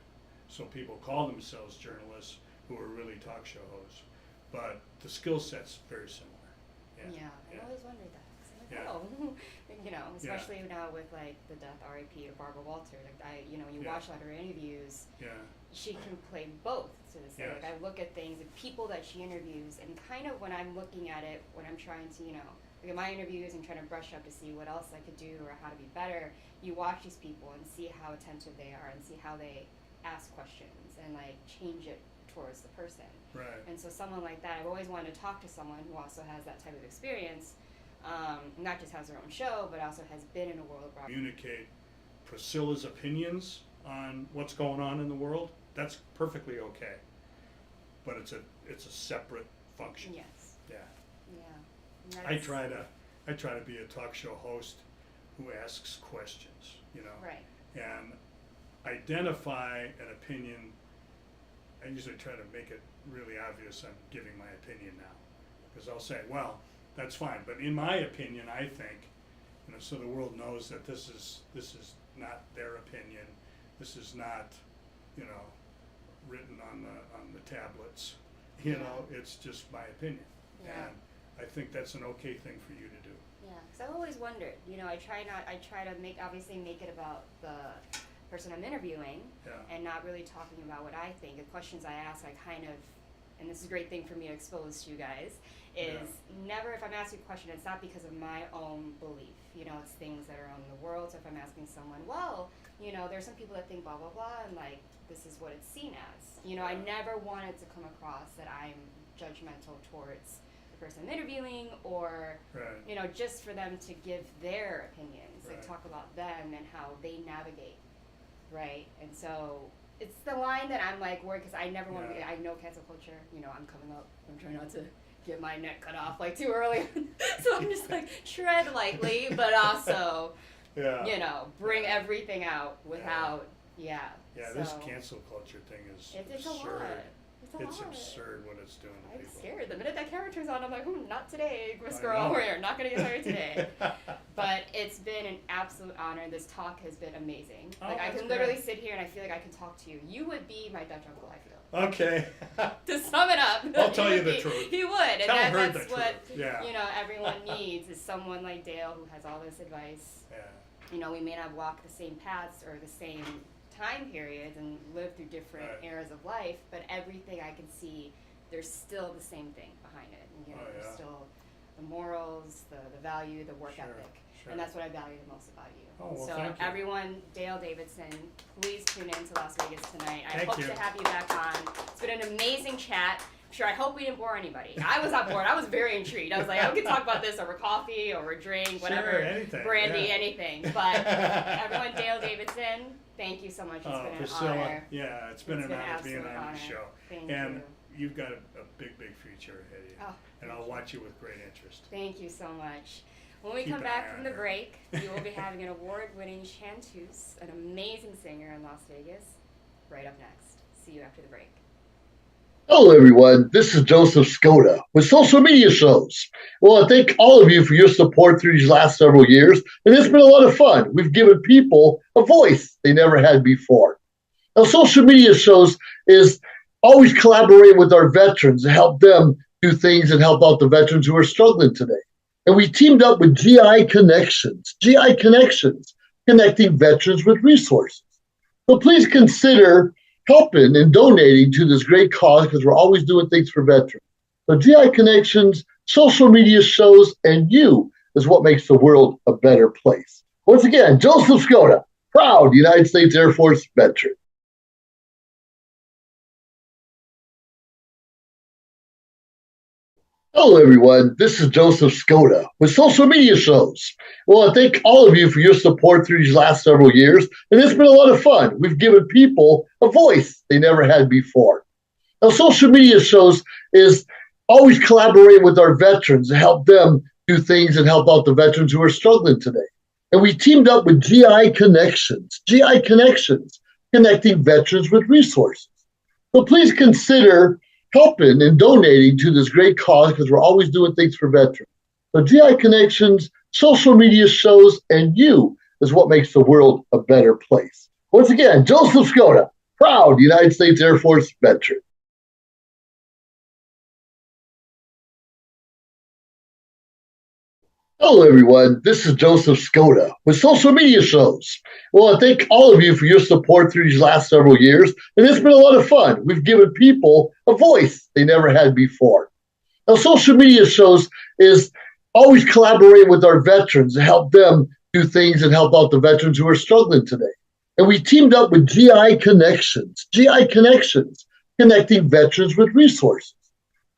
so people call themselves journalists who are really talk show hosts. But the skill set's very similar. Yeah, I yeah. always wondered that. 'Cause I'm like, Yeah. oh, you know, especially now with like the death R.I.P. of Barbara Walter. Like you know, you Yeah. watch a lot of her interviews. Yeah, She can play both to this day. Yes. Like I look at things and people that she interviews, and kind of when I'm looking at it, when I'm trying to, you know, look at my interviews and trying to brush up to see what else I could do or how to be better, you watch these people and see how attentive they are and see how they ask questions and like change it towards the person. right. And so someone like that, I've always wanted to talk to someone who also has that type of experience, not just has their own show, but also has been in a world of broadcasting. Communicate Priscilla's opinions on what's going on in the world. That's perfectly okay. But it's a separate function. Yes. Yeah. Yeah. And I that's- try to be a talk show host who asks questions, you know. Right. And identify an opinion. I usually try to make it really obvious I'm giving my opinion now, because I'll say, well, that's fine, but in my opinion, I think, you know, so the world knows that this is not their opinion. This is not, you know, written on the tablets. You know, it's just my opinion. Yeah. And I think that's an okay thing for you to do. Yeah, because I've always wondered, you know, I try to make it about the person I'm interviewing Yeah. and not really talking about what I think. The questions I ask, I kind of, and this is a great thing for me to expose to you guys, is never, if I'm asking a question, it's not because of my own belief. You know, it's things that are on the world. So if I'm asking someone, well, you know, there's some people that think blah, blah, blah, and like, this is what it's seen as. You know, I never wanted to come across that I'm judgmental towards the person I'm interviewing, or Right. you know, just for them to give their opinions, like Right. talk about them and how they navigate, right? And so it's the line that I'm like worried, because I never want to be, Yeah. I know cancel culture, you know, I'm coming up, I'm trying not to get my neck cut off like too early, so I'm just like tread lightly, but also, Yeah. you know, bring everything out without, yeah. Yeah, so this cancel culture thing is it's a absurd. lot. It's a It's lot. absurd what it's doing to I'm people. scared. The minute that camera turns on, I'm like, not today, Miss I Girl. know. We're not going to get hired today. But it's been an absolute honor. This talk has been amazing. Oh, Like, I that's can literally great. sit here and I feel like I can talk to you. You would be my Dutch uncle, I feel. Okay. To sum it up. I'll tell he you would the be- truth. He would. And Tell her that's the what, truth. Yeah. you know, everyone needs is someone like Dale who has all this advice. Yeah. You know, we may not walk the same paths or the same time periods and live through different Right. eras of life, but everything I can see, there's still the same thing behind it. And, you know, Oh, there's yeah. still the morals, the value, the work Sure, ethic. sure. And that's what I value the most about you. Oh, well, so thank you. everyone, Dale Davidson, please tune in to Las Vegas tonight. I Thank hope you. to have you back on. It's been an amazing chat. Sure, I hope we didn't bore anybody. I was not bored. I was very intrigued. I was like, I could talk about this over coffee, over a drink, whatever, Sure, anything, brandy, yeah. anything. But everyone, Dale Davidson, thank you so much. It's been an Priscilla, honor. yeah, it's been It's an been an honor being absolute on honor. the show. Thank And you. you've got a big, big future ahead of you. Oh, And thank I'll you. watch you with great interest. Thank you so much. When we Keep come an back eye from on the her. break, we will be having an award-winning chanteuse, an amazing singer in Las Vegas, right up next. See you after the break. Hello, everyone. This is Joseph Skoda with social media shows. Well, I thank all of you for your support through these last several years, and it's been a lot of fun. We've given people a voice they never had before. Now, social media shows is always collaborate with our veterans to help them do things and help out the veterans who are struggling today. And we teamed up with GI Connections, connecting veterans with resources. So please consider helping and donating to this great cause because we're always doing things for veterans. So GI Connections, social media shows, and you is what makes the world a better place. Once again, Joseph Skoda, proud United States Air Force veteran. Hello, everyone. This is Joseph Skoda with social media shows. Well, I thank all of you for your support through these last several years, and it's been a lot of fun. We've given people a voice they never had before. Now, social media shows is always collaborate with our veterans to help them do things and help out the veterans who are struggling today. And we teamed up with GI Connections, connecting veterans with resources. So please consider helping and donating to this great cause because we're always doing things for veterans. So GI Connections, social media shows, and you is what makes the world a better place. Once again, Joseph Skoda, proud United States Air Force veteran. Hello, everyone. This is Joseph Skoda with social media shows. Well, I thank all of you for your support through these last several years, and it's been a lot of fun. We've given people a voice they never had before. Now, social media shows is always collaborate with our veterans to help them do things and help out the veterans who are struggling today. And we teamed up with GI Connections, connecting veterans with resources.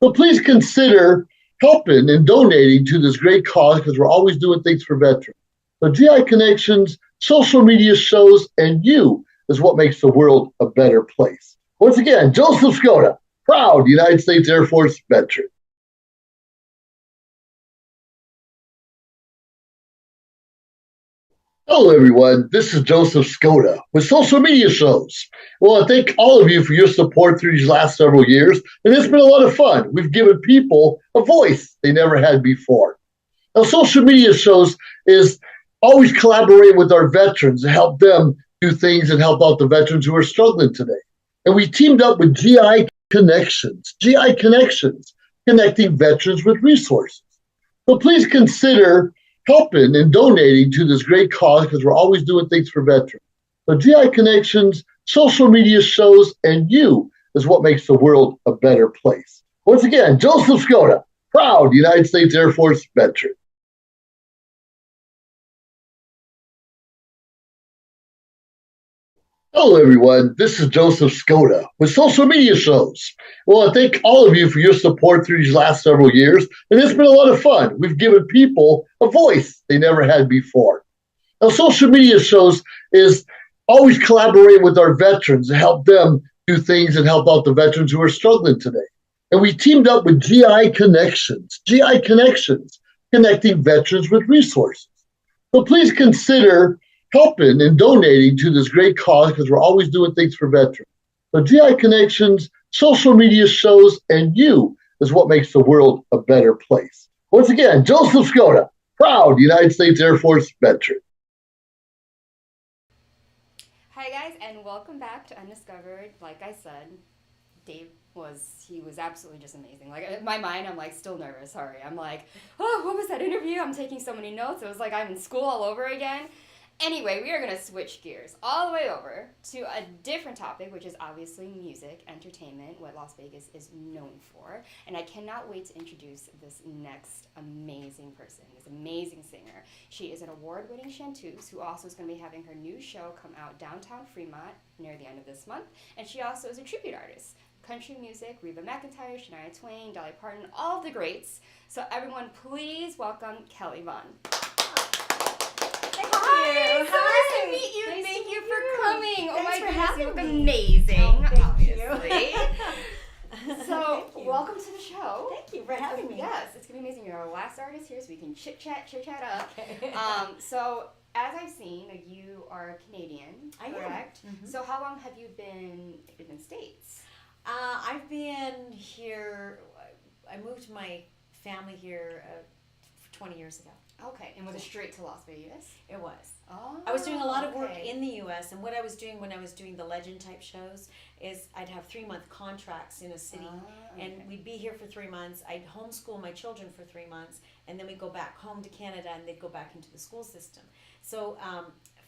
So please consider helping and donating to this great cause because we're always doing things for veterans. So GI Connections, social media shows, and you is what makes the world a better place. Once again, Joseph Skoda, proud United States Air Force veteran. Hello, everyone. This is Joseph Skoda with social media shows. Well, I thank all of you for your support through these last several years, and it's been a lot of fun. We've given people a voice they never had before. Now, social media shows is always collaborate with our veterans to help them do things and help out the veterans who are struggling today. And we teamed up with GI Connections, connecting veterans with resources. So please consider helping and donating to this great cause because we're always doing things for veterans. So GI Connections, social media shows, and you is what makes the world a better place. Once again, Joseph Skoda, proud United States Air Force veteran. Hello, everyone. This is Joseph Skoda with social media shows. Well, I thank all of you for your support through these last several years, and it's been a lot of fun. We've given people a voice they never had before. Now, social media shows is always collaborate with our veterans to help them do things and help out the veterans who are struggling today. And we teamed up with GI Connections, connecting veterans with resources. So please consider helping and donating to this great cause because we're always doing things for veterans. So GI Connections, social media shows, and you is what makes the world a better place. Once again, Joseph Skoda, proud United States Air Force veteran. Hi guys, and welcome back to Undiscovered. Like I said, Dave was absolutely just amazing. Like in my mind, I'm like still nervous. Sorry, I'm like, oh, what was that interview? I'm taking so many notes. It was like I'm in school all over again. Anyway, we are going to switch gears all the way over to a different topic, which is obviously music, entertainment, what Las Vegas is known for. And I cannot wait to introduce this next amazing person, this amazing singer. She is an award-winning chanteuse who also is going to be having her new show come out downtown Fremont near the end of this month. And she also is a tribute artist. Country music, Reba McEntire, Shania Twain, Dolly Parton, all of the greats. So everyone, please welcome Kelly Vaughn. Hi, so nice to meet you. Nice Thank to you meet for you. coming. Thanks oh my for goodness, you having look me. amazing. Oh, thank obviously. you. So, Thank you. welcome to the show. Thank you for having me. Yes, it's going to be amazing. You're our last artist here, so we can chit-chat up. Okay. So, as I've seen, you are Canadian, I am. correct? Mhm. So how long have you been in the States? I've been here, I moved my family here 20 years ago. Okay, and was it straight to Las Vegas? It was. Oh, I was doing a lot of work okay. in the U.S., and what I was doing when I was doing the legend type shows is I'd have 3-month contracts in a city, okay. and we'd be here for 3 months. I'd homeschool my children for 3 months, and then we'd go back home to Canada, and they'd go back into the school system. So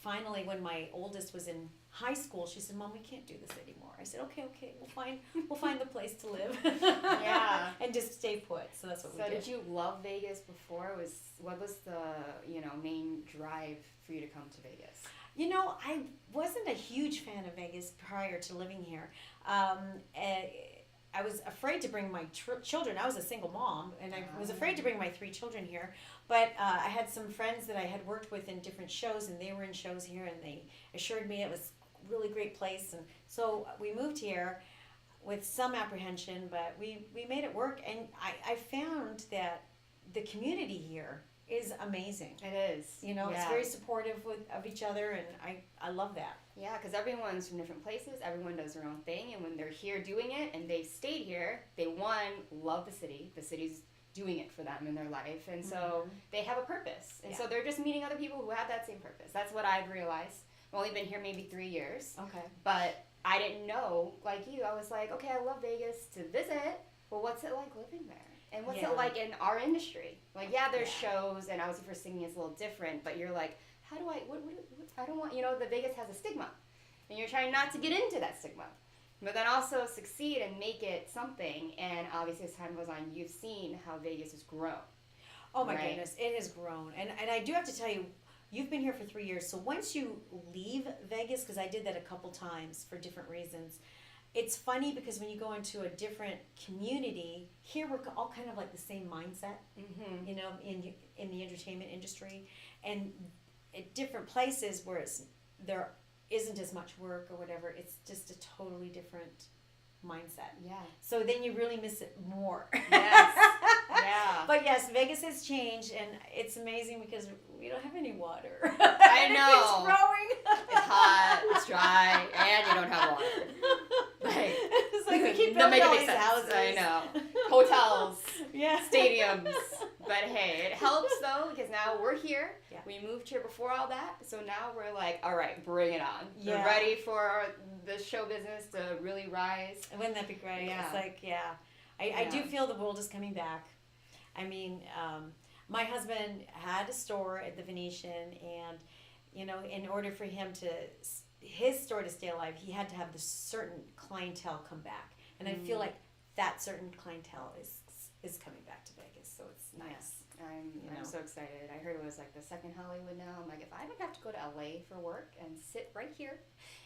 finally, when my oldest was in high school, she said, "Mom, we can't do this anymore." I said, "Okay, we'll find the place to live." Yeah. And just stay put. So that's what we So did. did you love Vegas before? What was the main drive for you to come to Vegas? You know, I wasn't a huge fan of Vegas prior to living here. I was afraid to bring my children. I was a single mom, and I was afraid to bring my 3 children here. But I had some friends that I had worked with in different shows, and they were in shows here, and they assured me it was a really great place. And so we moved here with some apprehension, but we made it work. And I found that the community here is amazing. It is. It's very supportive of each other, and I love that. Yeah, because everyone's from different places. Everyone does their own thing, and when they're here doing it, and they've stayed here, they love the city. The city's doing it for them in their life, and so they have a purpose, and so they're just meeting other people who have that same purpose. That's what I've realized. I've only been here maybe 3 years, Okay. but I didn't know, like you. I was like, okay, I love Vegas to visit, but what's it like living there? And what's Yeah. it like in our industry? Like, there's Yeah. shows, and obviously for singing it's a little different, but you're like, how do I, what I don't want, the Vegas has a stigma, and you're trying not to get into that stigma, but then also succeed and make it something. And obviously as time goes on, you've seen how Vegas has grown. Oh my Right. goodness, it has grown. And I do have to tell you, you've been here for 3 years, so once you leave Vegas, because I did that a couple times for different reasons, it's funny because when you go into a different community, here we're all kind of like the same mindset, Mm-hmm. in the entertainment industry, and at different places where there isn't as much work or whatever, it's just a totally different mindset. Yeah. So then you really miss it more. Yes. Yeah. But yes, Vegas has changed, and it's amazing because we don't have any water. I know. It's growing. It's hot, it's dry, and you don't have water. Like, It's like we keep That building make all it these make sense. houses. I know. Hotels, Yeah. stadiums. But hey, it helps though, because now we're here. Yeah. We moved here before all that, so now we're like, all right, bring it on. Yeah. We're ready for the show business to really rise. Wouldn't that be great? Yeah. It's like, I do Yeah. feel the world is coming back. I mean, my husband had a store at the Venetian, and, in order for his store to stay alive, he had to have this certain clientele come back. And I feel like that certain clientele is coming back to Vegas, so it's nice. Yes. I'm so excited. I heard it was like the second Hollywood now. I'm like, if I would have to go to LA for work and sit right here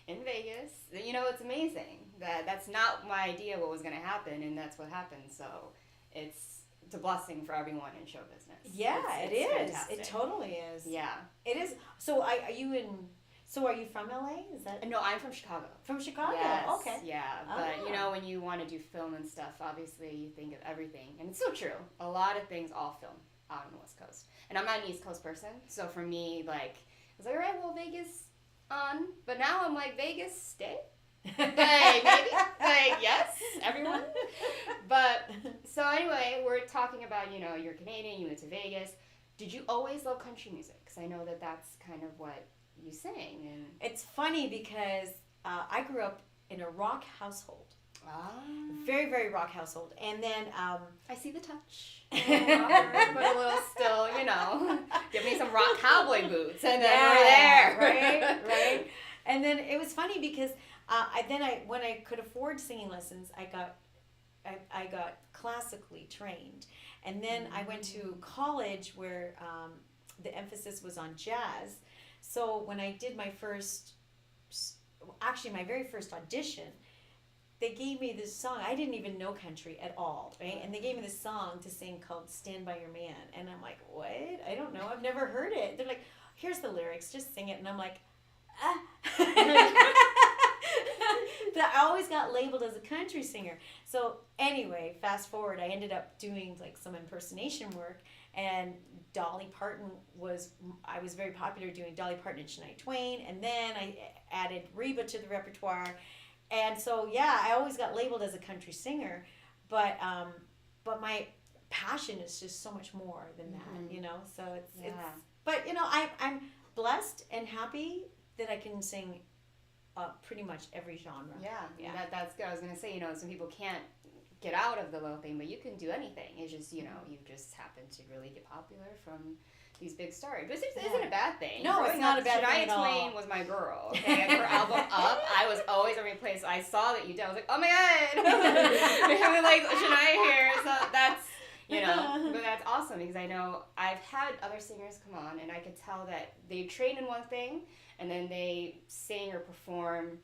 in Vegas, it's amazing. That's not my idea what was going to happen, and that's what happened. So it's a blessing for everyone in show business. Yeah, It's it is. fantastic. It totally is. Yeah. It is. So are you from LA? Is that No, I'm from Chicago. from Chicago? Yes, Okay. Yeah, but Ah. when you want to do film and stuff, obviously you think of everything, and it's so true. A lot of things all film out on the West Coast, and I'm not an East Coast person, so for me, like, I was like, all right, well, Vegas on, but now I'm like, Vegas stay. Like, maybe, like, yes, everyone. But so anyway, we're talking about you're Canadian, you went to Vegas. Did you always love country music? Because I know that's kind of what you sing. And It's funny because I grew up in a rock household, very, very rock household, and then I see the touch. But a little still, give me some rock cowboy boots, and then we're there. right. And then it was funny because when I could afford singing lessons, I got classically trained, and then I went to college where the emphasis was on jazz. So when I did my very first audition, they gave me this song. I didn't even know country at all, right? And they gave me this song to sing called "Stand By Your Man," and I'm like, what? I don't know. I've never heard it. They're like, here's the lyrics, just sing it, and I'm like, ah. that I always got labeled as a country singer. So anyway, fast forward, I ended up doing like some impersonation work, and Dolly Parton I was very popular doing Dolly Parton and Shania Twain, and then I added Reba to the repertoire. And so, yeah, I always got labeled as a country singer, but my passion is just so much more than that, you know. So it's but you know, I'm blessed and happy that I can sing pretty much every genre. Yeah. That's good. I was gonna say, you know, some people can't get out of the little thing, but you can do anything. It's just, you know, you just happen to really get popular from these big stars. But it isn't a bad thing. No, it's not a bad thing at all. Shania Twain was my girl. Okay, and her album Up, I was always every place I saw that you did. I was like, oh my god, we're having like Shania here. So that's, you know, but that's awesome because I know I've had other singers come on and I could tell that they train in one thing and then they sing or perform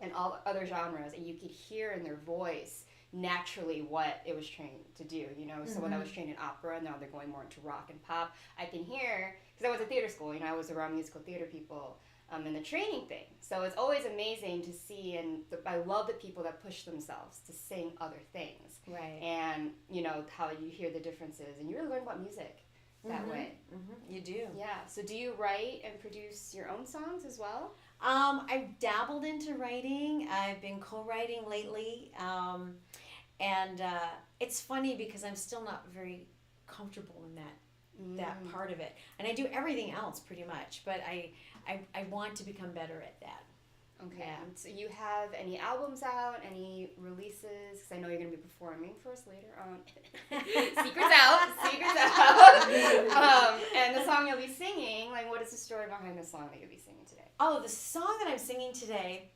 in all other genres, and you could hear in their voice naturally what it was trained to do, you know. So when I was trained in opera, now they're going more into rock and pop, I can hear, because I was at theater school, you know, I was around musical theater people in the training thing. So it's always amazing to see, and I love the people that push themselves to sing other things. Right. And, you know, how you hear the differences, and you really learn about music that way. You do. Yeah. So do you write and produce your own songs as well? I've dabbled into writing. I've been co-writing lately. And it's funny because I'm still not very comfortable in that part of it. And I do everything else pretty much, but I want to become better at that. Okay. Yeah. So you have any albums out, any releases? Because I know you're going to be performing for us later on. Secrets out. And the song you'll be singing, like, what is the story behind the song that you'll be singing today? Oh, the song that I'm singing today,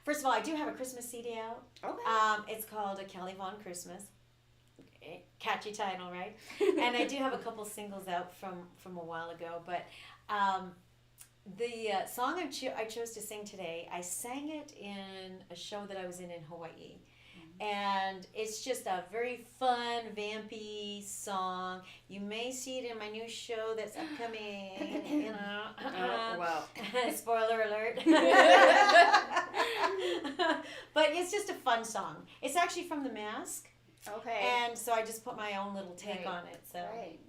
first of all, I do have a Christmas CD out. Okay. It's called A Kelly Vaughn Christmas. Catchy title, right? And I do have a couple singles out from a while ago, but the song I chose to sing today, I sang it in a show that I was in Hawaii. And it's just a very fun, vampy song. You may see it in my new show that's upcoming, you know. Well. Spoiler alert. But it's just a fun song. It's actually from The Mask. Okay. And so I just put my own little take on it. So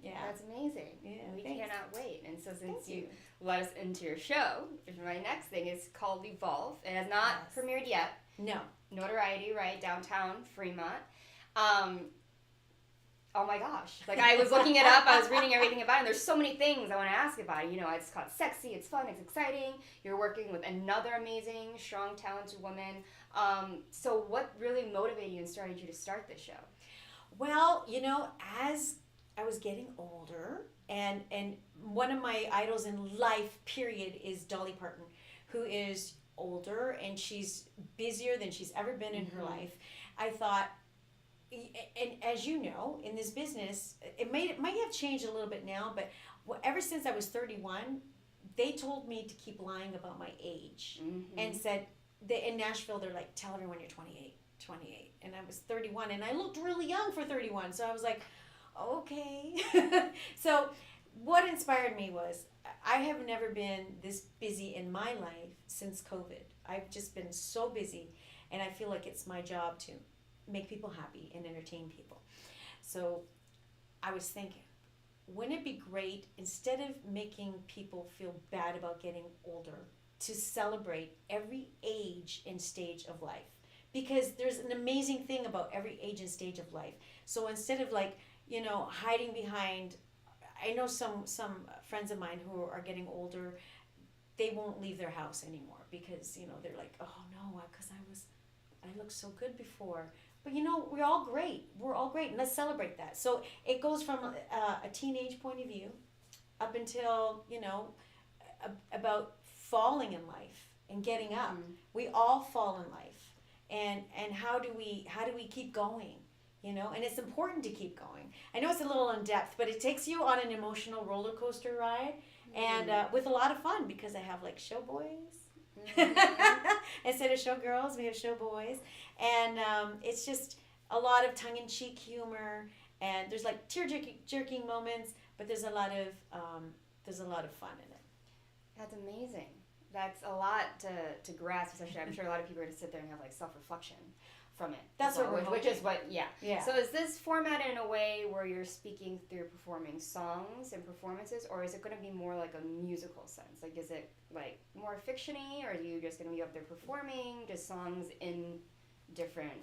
yeah. That's amazing. Yeah, we thanks. cannot wait. And so since you let us into your show, my next thing is called Evolve. It has not premiered yet. No. Notoriety, right? Downtown Fremont. Oh my gosh. Like, I was looking it up, I was reading everything about it, and there's so many things I want to ask about it. You know, it's called sexy, it's fun, it's exciting. You're working with another amazing, strong, talented woman. So what really motivated you and started you to start this show? Well, you know, as I was getting older, and one of my idols in life, period, is Dolly Parton, who is older, and she's busier than she's ever been in her life. I thought, and as you know, in this business, it might have changed a little bit now, but ever since I was 31, they told me to keep lying about my age, and said, in Nashville, they're like, tell everyone you're 28. And I was 31, and I looked really young for 31, so I was like, okay. So what inspired me was, I have never been this busy in my life since COVID. I've just been so busy, and I feel like it's my job to make people happy and entertain people. So I was thinking, wouldn't it be great, instead of making people feel bad about getting older, to celebrate every age and stage of life? Because there's an amazing thing about every age and stage of life. So instead of, like, you know, hiding behind, I know some friends of mine who are getting older, they won't leave their house anymore because, you know, they're like, oh no, because I looked so good before. But, you know, we're all great, and let's celebrate that. So it goes from a teenage point of view up until, you know, about falling in life and getting up. We all fall in life. And how do we keep going, you know? And it's important to keep going. I know it's a little in depth, but it takes you on an emotional roller coaster ride, and with a lot of fun, because I have like show boys. Instead of show girls, we have show boys, and it's just a lot of tongue-in-cheek humor, and there's like tear-jerking moments, but there's a lot of fun in it. That's amazing. That's a lot to grasp, especially I'm sure a lot of people are going to sit there and have like self-reflection from it. That's what we're which is what, yeah. Yeah. So is this formatted in a way where you're speaking through performing songs and performances, or is it going to be more like a musical sense? Like, is it like more fiction-y, or are you just going to be up there performing just songs in different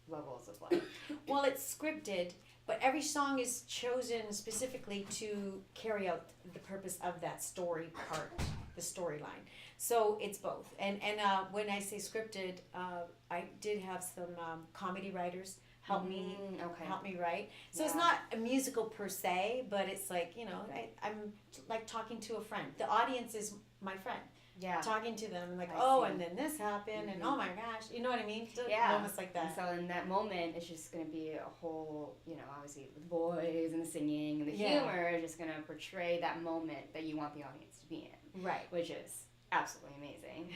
levels of life? Well, it's scripted, but every song is chosen specifically to carry out the purpose of that story part, the storyline. So it's both. And when I say scripted, I did have some comedy writers help me write. So it's not a musical per se, but it's like, you know, I'm like talking to a friend. The audience is my friend. Yeah. Talking to them and like, I see. and then this happened, and oh my gosh, you know what I mean? Yeah. Moments like that. And so in that moment, it's just going to be a whole, you know, obviously with the boys and the singing and the humor is just going to portray that moment that you want the audience to be in. Right. Which is absolutely amazing.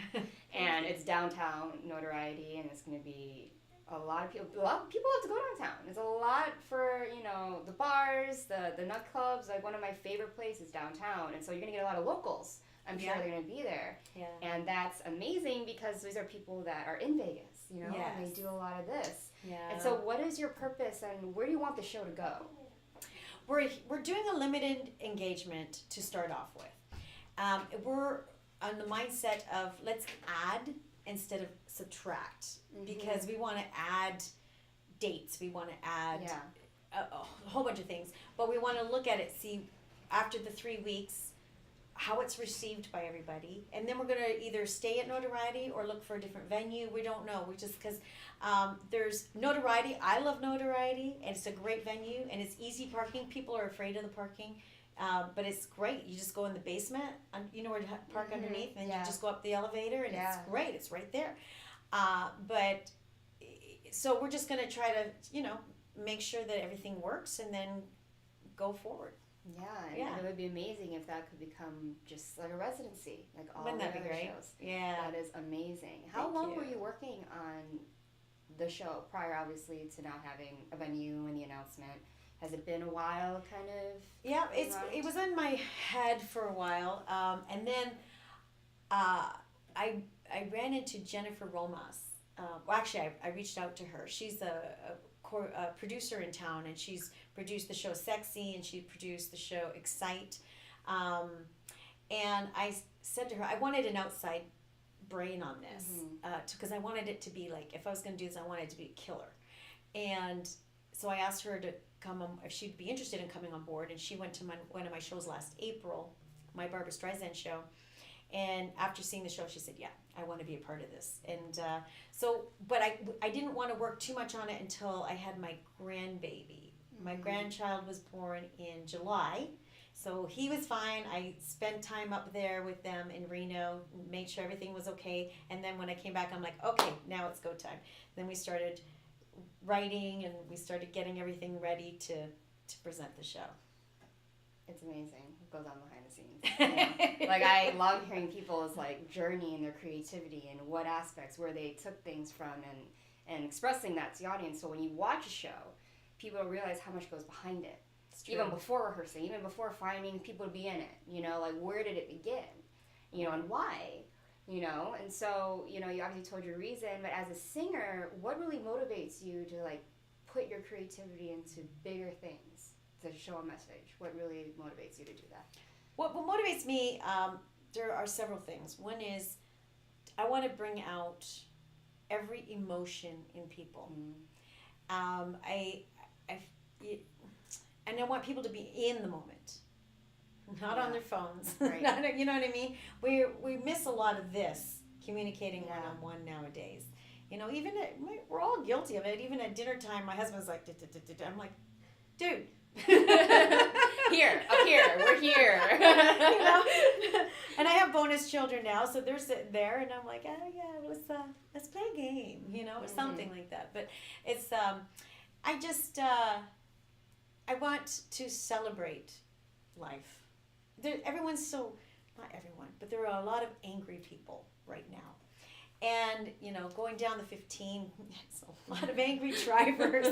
And it's downtown notoriety, and it's going to be a lot of people love to go downtown. It's a lot for, you know, the bars, the nightclubs, like one of my favorite places downtown. And so you're going to get a lot of locals. I'm sure they're going to be there. Yeah. And that's amazing because these are people that are in Vegas, you know, and they do a lot of this. Yeah. And so what is your purpose and where do you want the show to go? We're doing a limited engagement to start off with. We're on the mindset of let's add instead of subtract, because we want to add dates, we want to add a whole bunch of things, but we want to look at it, see after the 3 weeks how it's received by everybody, and then we're going to either stay at Notoriety or look for a different venue. We don't know. We just, because there's Notoriety. I love Notoriety, and it's a great venue, and it's easy parking. People are afraid of the parking, but it's great. You just go in the basement, you know where to park underneath, and you just go up the elevator, and it's great. It's right there. But so we're just going to try to, you know, make sure that everything works, and then go forward. Yeah, and it would be amazing if that could become just like a residency, like all Wouldn't the that be other great? shows. Yeah. That is amazing. How Thank long you. were you working on the show prior, obviously, to now having a venue and the announcement? Has it been a while, kind of? Yeah, around? it was in my head for a while, and then I ran into Jennifer Romas. Well, actually, I reached out to her. She's a producer in town, and she's produced the show Sexy, and she produced the show Excite. And I said to her, I wanted an outside brain on this, because I wanted it to be like, if I was going to do this, I wanted it to be a killer. And so I asked her to come on, if she'd be interested in coming on board, and she went to one of my shows last April, my Barbra Streisand show. And after seeing the show, she said, yeah, I want to be a part of this. And but I didn't want to work too much on it until I had my grandbaby. My grandchild was born in July, so he was fine. I spent time up there with them in Reno, made sure everything was okay. And then when I came back, I'm like, okay, now it's go time. Then we started writing, and we started getting everything ready to present the show. It's amazing what goes on behind the scenes. Yeah. Like, I love hearing people's like journey and their creativity and what aspects where they took things from and expressing that to the audience. So when you watch a show, people realize how much goes behind it. Even before rehearsing, even before finding people to be in it. You know, like, where did it begin? You know, and why? You know, and so, you know, you obviously told your reason, but as a singer, what really motivates you to like put your creativity into bigger things? To show a message? What really motivates you to do that? What motivates me, there are several things. One is I want to bring out every emotion in people. And I want people to be in the moment, not on their phones. Right. You know what I mean? We miss a lot of this, communicating one-on-one nowadays. You know, even we're all guilty of it. Even at dinner time, my husband's like, I'm like, dude. Here, up here, we're here. You know? And I have bonus children now, so they're sitting there, and I'm like, oh yeah, let's play a game, you know, or something like that. But it's I want to celebrate life. Everyone's so, not everyone, but there are a lot of angry people right now. And, you know, going down the 15, it's a lot of angry drivers.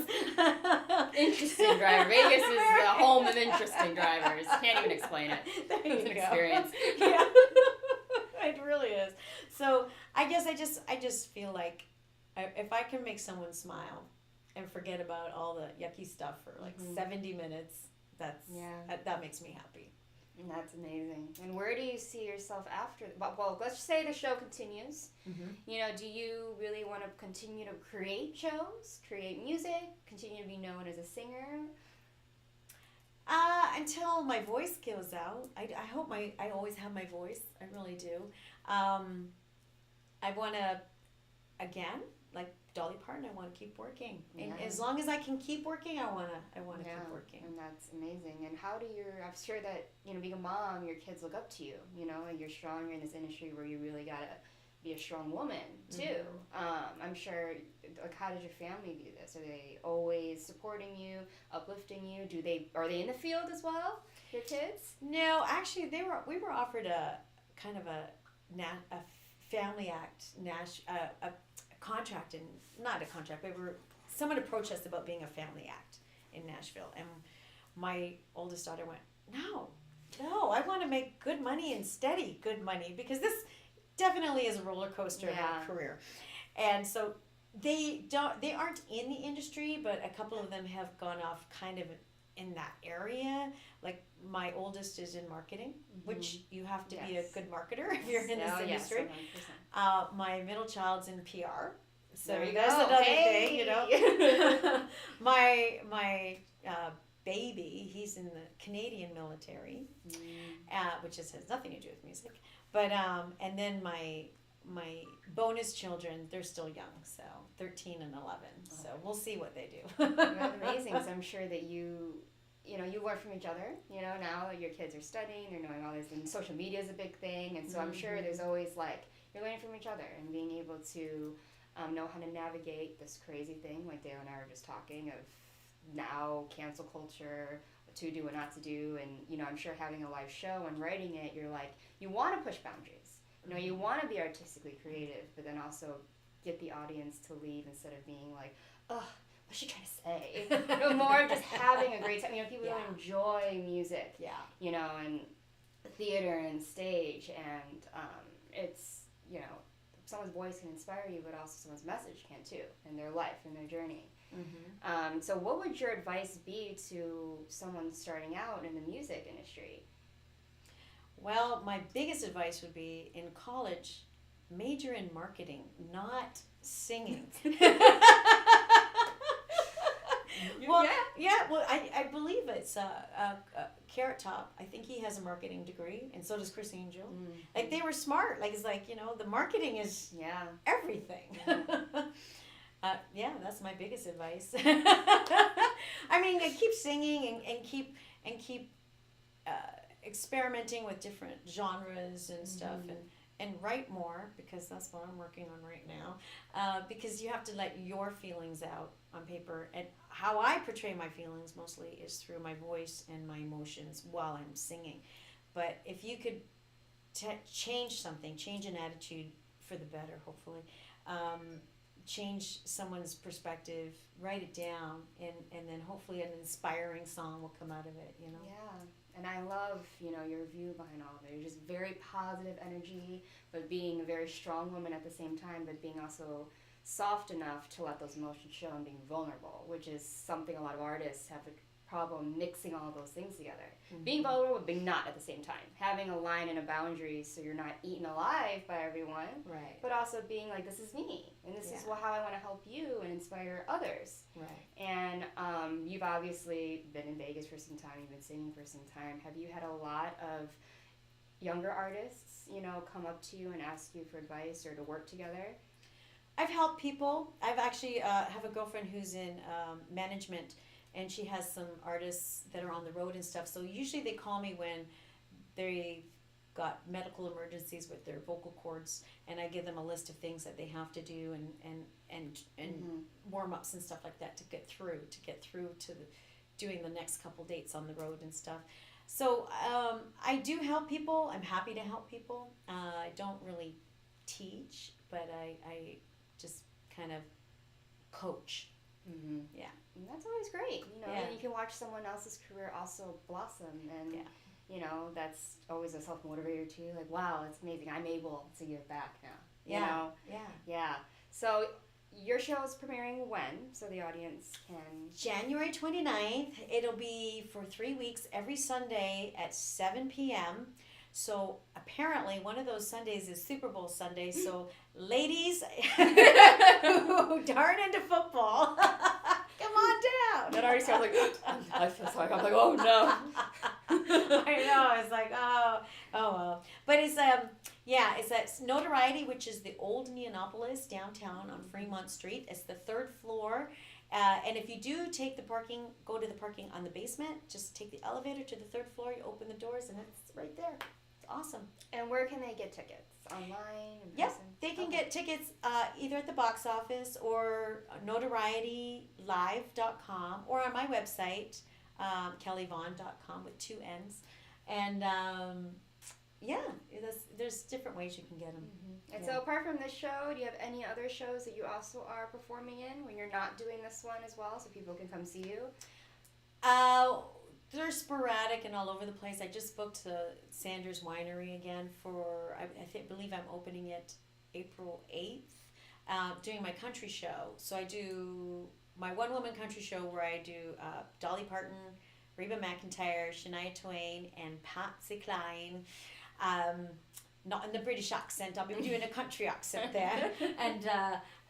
Interesting driver. Vegas is the home of interesting drivers. Can't even explain it. It's an experience. Yeah. It really is. So I guess I just feel like if I can make someone smile and forget about all the yucky stuff for like 70 minutes, that makes me happy. And that's amazing. And where do you see yourself after? Well, let's just say the show continues. You know, do you really want to continue to create shows, create music, continue to be known as a singer? Until my voice goes out. I hope I always have my voice. I really do. I want to, again, like Dolly Parton, I want to keep working. And as long as I can keep working, I want to keep working. And that's amazing. And how do I'm sure that, you know, being a mom, your kids look up to you, you know, and you're stronger in this industry where you really got to be a strong woman too. I'm sure, like, how does your family view this? Are they always supporting you, uplifting you? Are they in the field as well, your kids? No, actually we were offered a kind of a family act, a contract, and not a contract, but someone approached us about being a family act in Nashville, and my oldest daughter went, no, I want to make good money and steady good money, because this definitely is a roller coaster of a career. And so they aren't in the industry, but a couple of them have gone off kind of in that area. Like my oldest is in marketing, which you have to be a good marketer if you're in this industry. My middle child's in PR. So that's another thing, you know. my baby, he's in the Canadian military, which has nothing to do with music. But and then my bonus children, they're still young, so 13 and 11. So we'll see what they do. That's amazing. So I'm sure that you learn from each other. You know, now your kids are studying, they're knowing all this, and social media is a big thing. And so I'm sure there's always like you're learning from each other and being able to know how to navigate this crazy thing. Like Dale and I were just talking of now cancel culture, what to do and not to do, and you know, I'm sure having a live show and writing it, you're like, you want to push boundaries. You know, you want to be artistically creative, but then also get the audience to leave instead of being like, ugh, what's she trying to say? You know, more of just having a great time. You know, people really enjoy music. You know, and theater and stage, and it's, you know, someone's voice can inspire you, but also someone's message can too, in their life, in their journey. So what would your advice be to someone starting out in the music industry? Well, my biggest advice would be, in college, major in marketing, not singing. Well, I believe it's Carrot Top. I think he has a marketing degree, and so does Chris Angel. Like, they were smart. Like, it's like, you know, the marketing is everything. That's my biggest advice. I mean, keep singing and keep experimenting with different genres and stuff, and write more, because that's what I'm working on right now. Because you have to let your feelings out on paper, and how I portray my feelings mostly is through my voice and my emotions while I'm singing. But if you could change something, change an attitude for the better, hopefully, change someone's perspective, write it down, and then hopefully an inspiring song will come out of it, you know? Yeah. And I love, you know, your view behind all of it. You're just very positive energy, but being a very strong woman at the same time, but being also soft enough to let those emotions show and being vulnerable, which is something a lot of artists have a problem mixing all those things together. Being vulnerable, but being not at the same time. Having a line and a boundary so you're not eaten alive by everyone, Right. but also being like, this is me, and this is how I want to help you and inspire others. Right. And you've obviously been in Vegas for some time, you've been singing for some time. Have you had a lot of younger artists, you know, come up to you and ask you for advice or to work together? I've helped people. I've actually have a girlfriend who's in management, and she has some artists that are on the road and stuff. So usually they call me when they've got medical emergencies with their vocal cords, and I give them a list of things that they have to do and warm ups and stuff like that to get through to doing the next couple dates on the road and stuff. So I do help people. I'm happy to help people. I don't really teach, but I just kind of coach. Yeah, and that's always great. You know, and you can watch someone else's career also blossom, and you know, that's always a self-motivator too. Like, wow, it's amazing. I'm able to give back now. You know? Yeah. So your show is premiering when? So the audience can... January 29th. It'll be for 3 weeks, every Sunday at 7 p.m. So apparently one of those Sundays is Super Bowl Sunday. So ladies who darn into football, come on down. That already sounds like, I feel sorry. I'm like, oh no. I know. It's like, oh well. But it's it's at Notoriety, which is the old Neonopolis downtown on Fremont Street. It's the 3rd floor. And if you do take the parking, go to the parking on the basement, just take the elevator to the 3rd floor, you open the doors, and it's right there. It's awesome. And where can they get tickets? Online? In Yep, person? they can get tickets either at the box office or notorietylive.com or on my website, kellyvaughn.com with 2 N's. And there's different ways you can get them. Mm-hmm. And so apart from this show, do you have any other shows that you also are performing in when you're not doing this one as well, so people can come see you? They're sporadic and all over the place. I just booked the Sanders Winery again for, I believe I'm opening it April 8th, doing my country show. So I do my one-woman country show where I do Dolly Parton, Reba McEntire, Shania Twain, and Patsy Cline. Not in the British accent. I'll be doing a country accent there.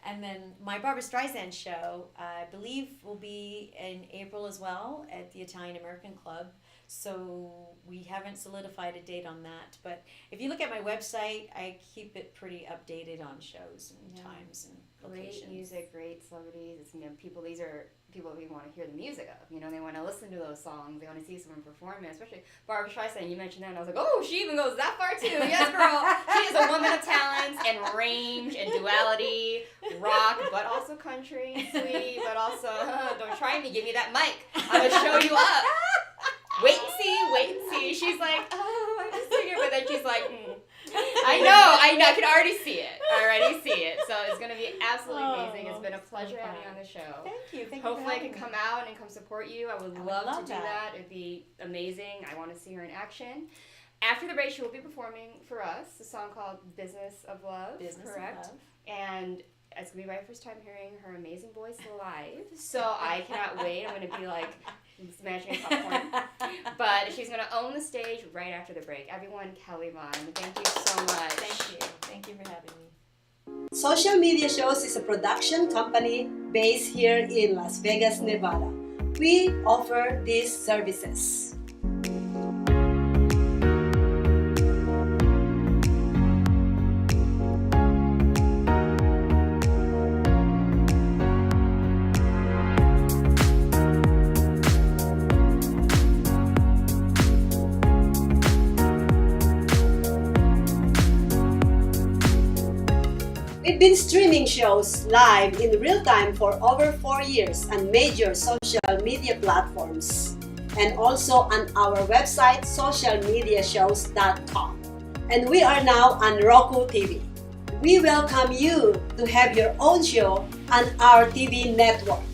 And then my Barbra Streisand show, I believe, will be in April as well at the Italian American Club. So we haven't solidified a date on that. But if you look at my website, I keep it pretty updated on shows and times and locations. Great music, great celebrities. It's, these are people we want to hear the music of. They want to listen to those songs. They want to see someone perform it, especially Barbra Streisand. You mentioned that, and I was like, oh, she even goes that far too. Yes, girl. She is a woman of talents and range and duality, rock, but also country, sweet, but also, don't try me, give me that mic. I'm going to show you up. Wait and see. She's like, oh, I'm a singer, but then she's like, I know, I can already see it. So it's going to be absolutely amazing. It's been a pleasure having you on the show. Thank you. Hopefully I can come out and come support you. I would love to do that. It'd be amazing. I want to see her in action. After the break, she will be performing for us a song called Business of Love. Correct? Of Love. And it's going to be my first time hearing her amazing voice live. So I cannot wait. I'm going to be like smashing popcorn. But she's going to own the stage right after the break. Everyone, Kelly Vaughn, thank you so much. Thank you. Thank you for having me. Social Media Shows is a production company based here in Las Vegas, Nevada. We offer these services. We've been streaming shows live in real time for over 4 years on major social media platforms and also on our website socialmediashows.com. And we are now on Roku TV. We welcome you to have your own show on our TV network.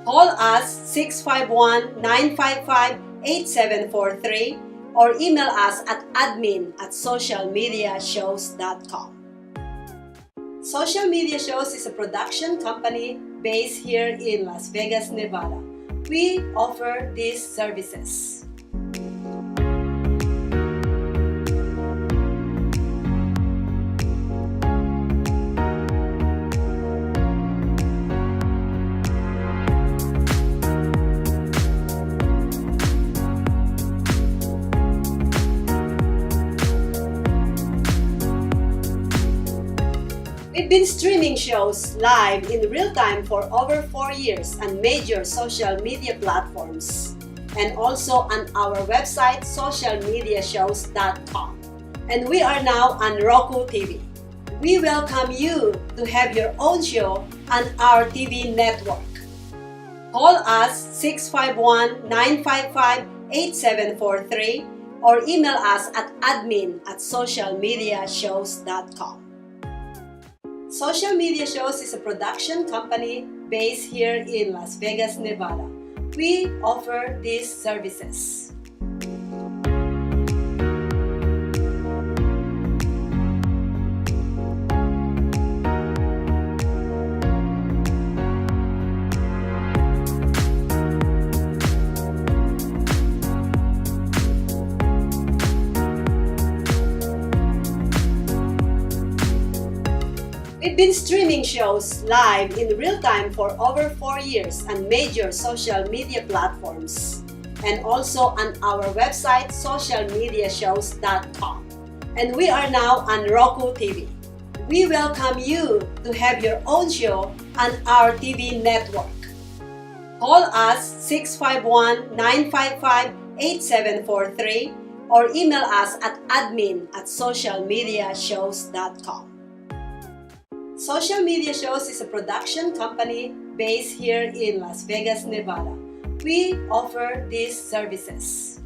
Call us 651-955-8743 or email us at admin@socialmediashows.com. Social Media Shows is a production company based here in Las Vegas, Nevada. We offer these services. We've been streaming shows live in real time for over 4 years on major social media platforms and also on our website socialmediashows.com. And we are now on Roku TV. We welcome you to have your own show on our TV network. Call us 651-955-8743 or email us at admin@socialmediashows.com. Social Media Shows is a production company based here in Las Vegas, Nevada. We offer these services. been streaming shows live in real time for over 4 years on major social media platforms and also on our website socialmediashows.com. And we are now on Roku TV. We welcome you to have your own show on our TV network. Call us 651-955-8743 or email us at admin@socialmediashows.com. Social Media Shows is a production company based here in Las Vegas, Nevada. We offer these services.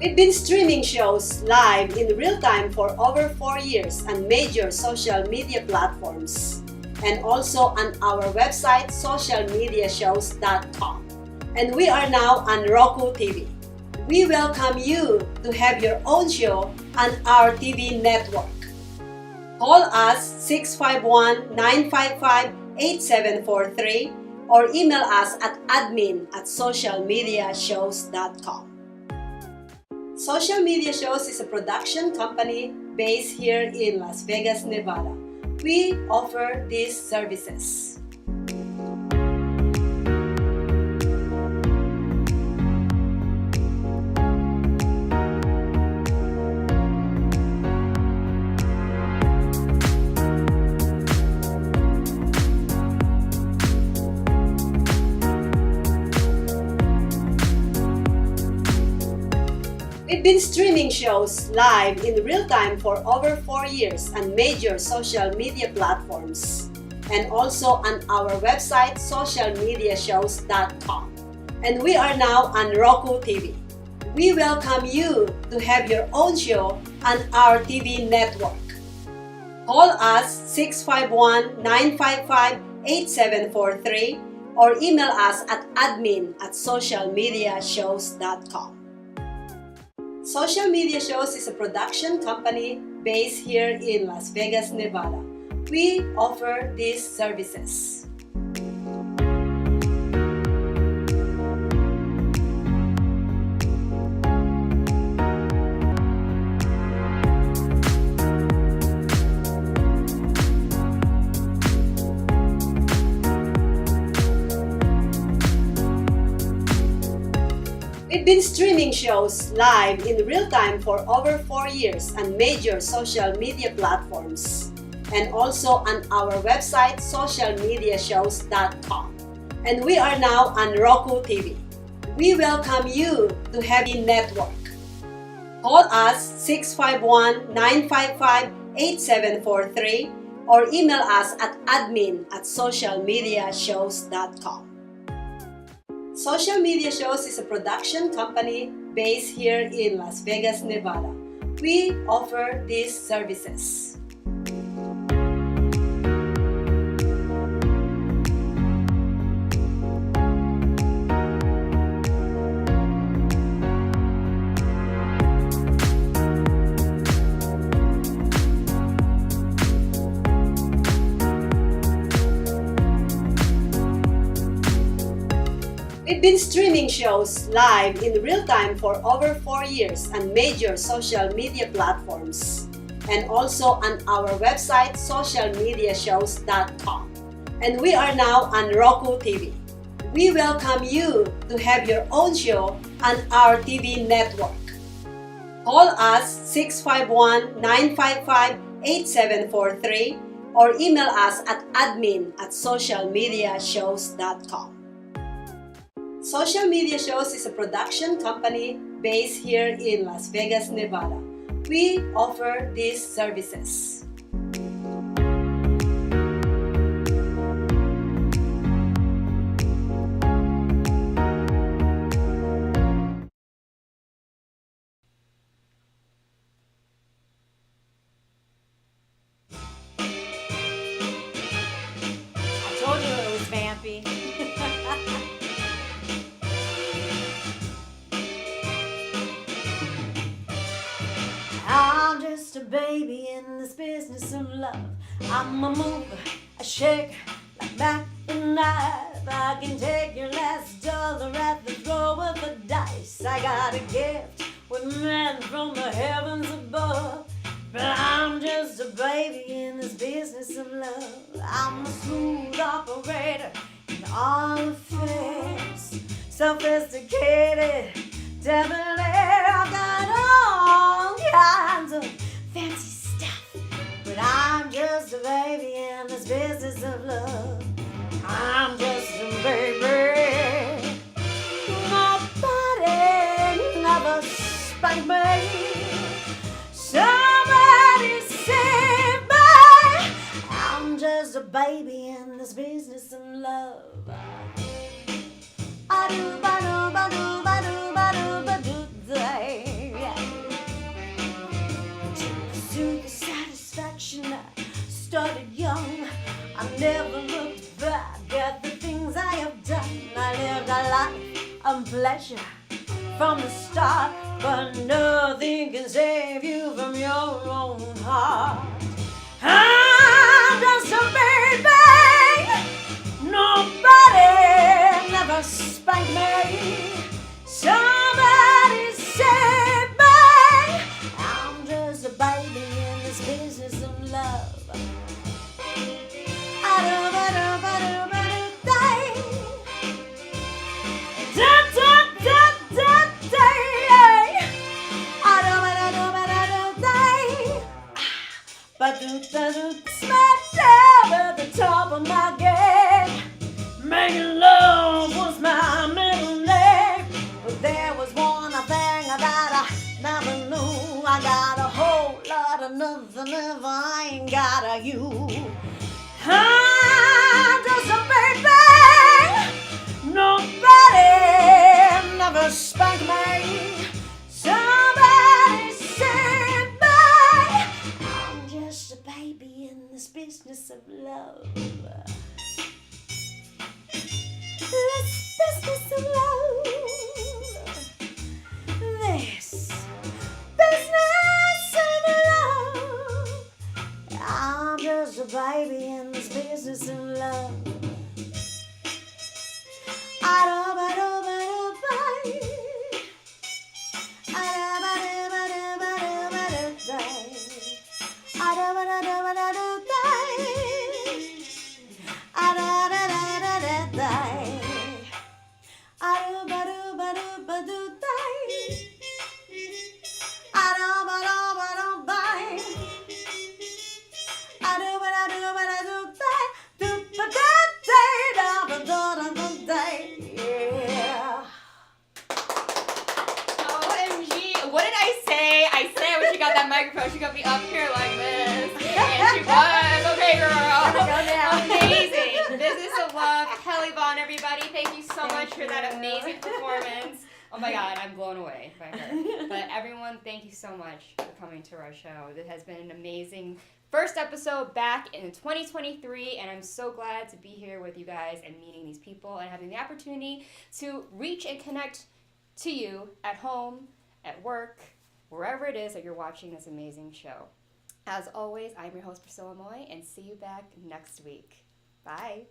We've been streaming shows live in real time for over 4 years on major social media platforms and also on our website socialmediashows.com. And we are now on Roku TV. We welcome you to have your own show on our TV network. Call us 651-955-8743 or email us at admin@socialmediashows.com. Social Media Shows is a production company based here in Las Vegas, Nevada. We offer these services. We've been streaming shows live in real time for over 4 years on major social media platforms and also on our website socialmediashows.com. And we are now on Roku TV. We welcome you to have your own show on our TV network. Call us 651-955-8743 or email us at admin@socialmediashows.com. Social Media Shows is a production company based here in Las Vegas, Nevada. We offer these services. We've been streaming shows live in real time for over 4 years on major social media platforms and also on our website socialmediashows.com. And we are now on Roku TV. We welcome you to have a network. Call us 651-955-8743 or email us at admin@socialmediashows.com. Social Media Shows is a production company based here in Las Vegas, Nevada. We offer these services. We've been streaming shows live in real time for over 4 years on major social media platforms and also on our website socialmediashows.com. And we are now on Roku TV. We welcome you to have your own show on our TV network. Call us 651-955-8743 or email us at admin@socialmediashows.com. Social Media Shows is a production company based here in Las Vegas, Nevada. We offer these services. I told you it was vampy. baby in this business of love. I'm a mover, a shaker, like back the knife. I can take your last dollar at the throw of a dice. I got a gift with men from the heavens above. But I'm just a baby in this business of love. I'm a smooth operator in all affairs. Sophisticated, debonair. I've got all kinds of fancy stuff. But I'm just a baby in this business of love. I'm just a baby. Nobody never spanked me. Somebody save me. I'm just a baby in this business of love. I do, ba do, ba do, ba do, ba do, ba do, day. To pursue the satisfaction I started young. I never looked back at the things I have done. I lived a life of pleasure from the start, but nothing can save you from your own heart. I'm just a baby. Nobody never spanked me. Somebody save me. I'm just a baby in this business of love. Smack down at the top of my game. Making love was my middle name. But there was one thing that I never knew. I got a whole lot of nothing if I ain't got a you. I'm just a baby. Nobody never spanked me. Somebody save me. I'm just a baby in this business of love. This business of love. This business of love. I'm just a baby in this business of love. I don't She got me up here like this, and she was. Okay, girl. Amazing. Business of Love, Kelly Vaughn, everybody. Thank you so much for that amazing performance. Oh my God, I'm blown away by her. But everyone, thank you so much for coming to our show. This has been an amazing first episode back in 2023, and I'm so glad to be here with you guys and meeting these people and having the opportunity to reach and connect to you at home, at work, wherever it is that you're watching this amazing show. As always, I'm your host, Priscilla Moy, and see you back next week. Bye.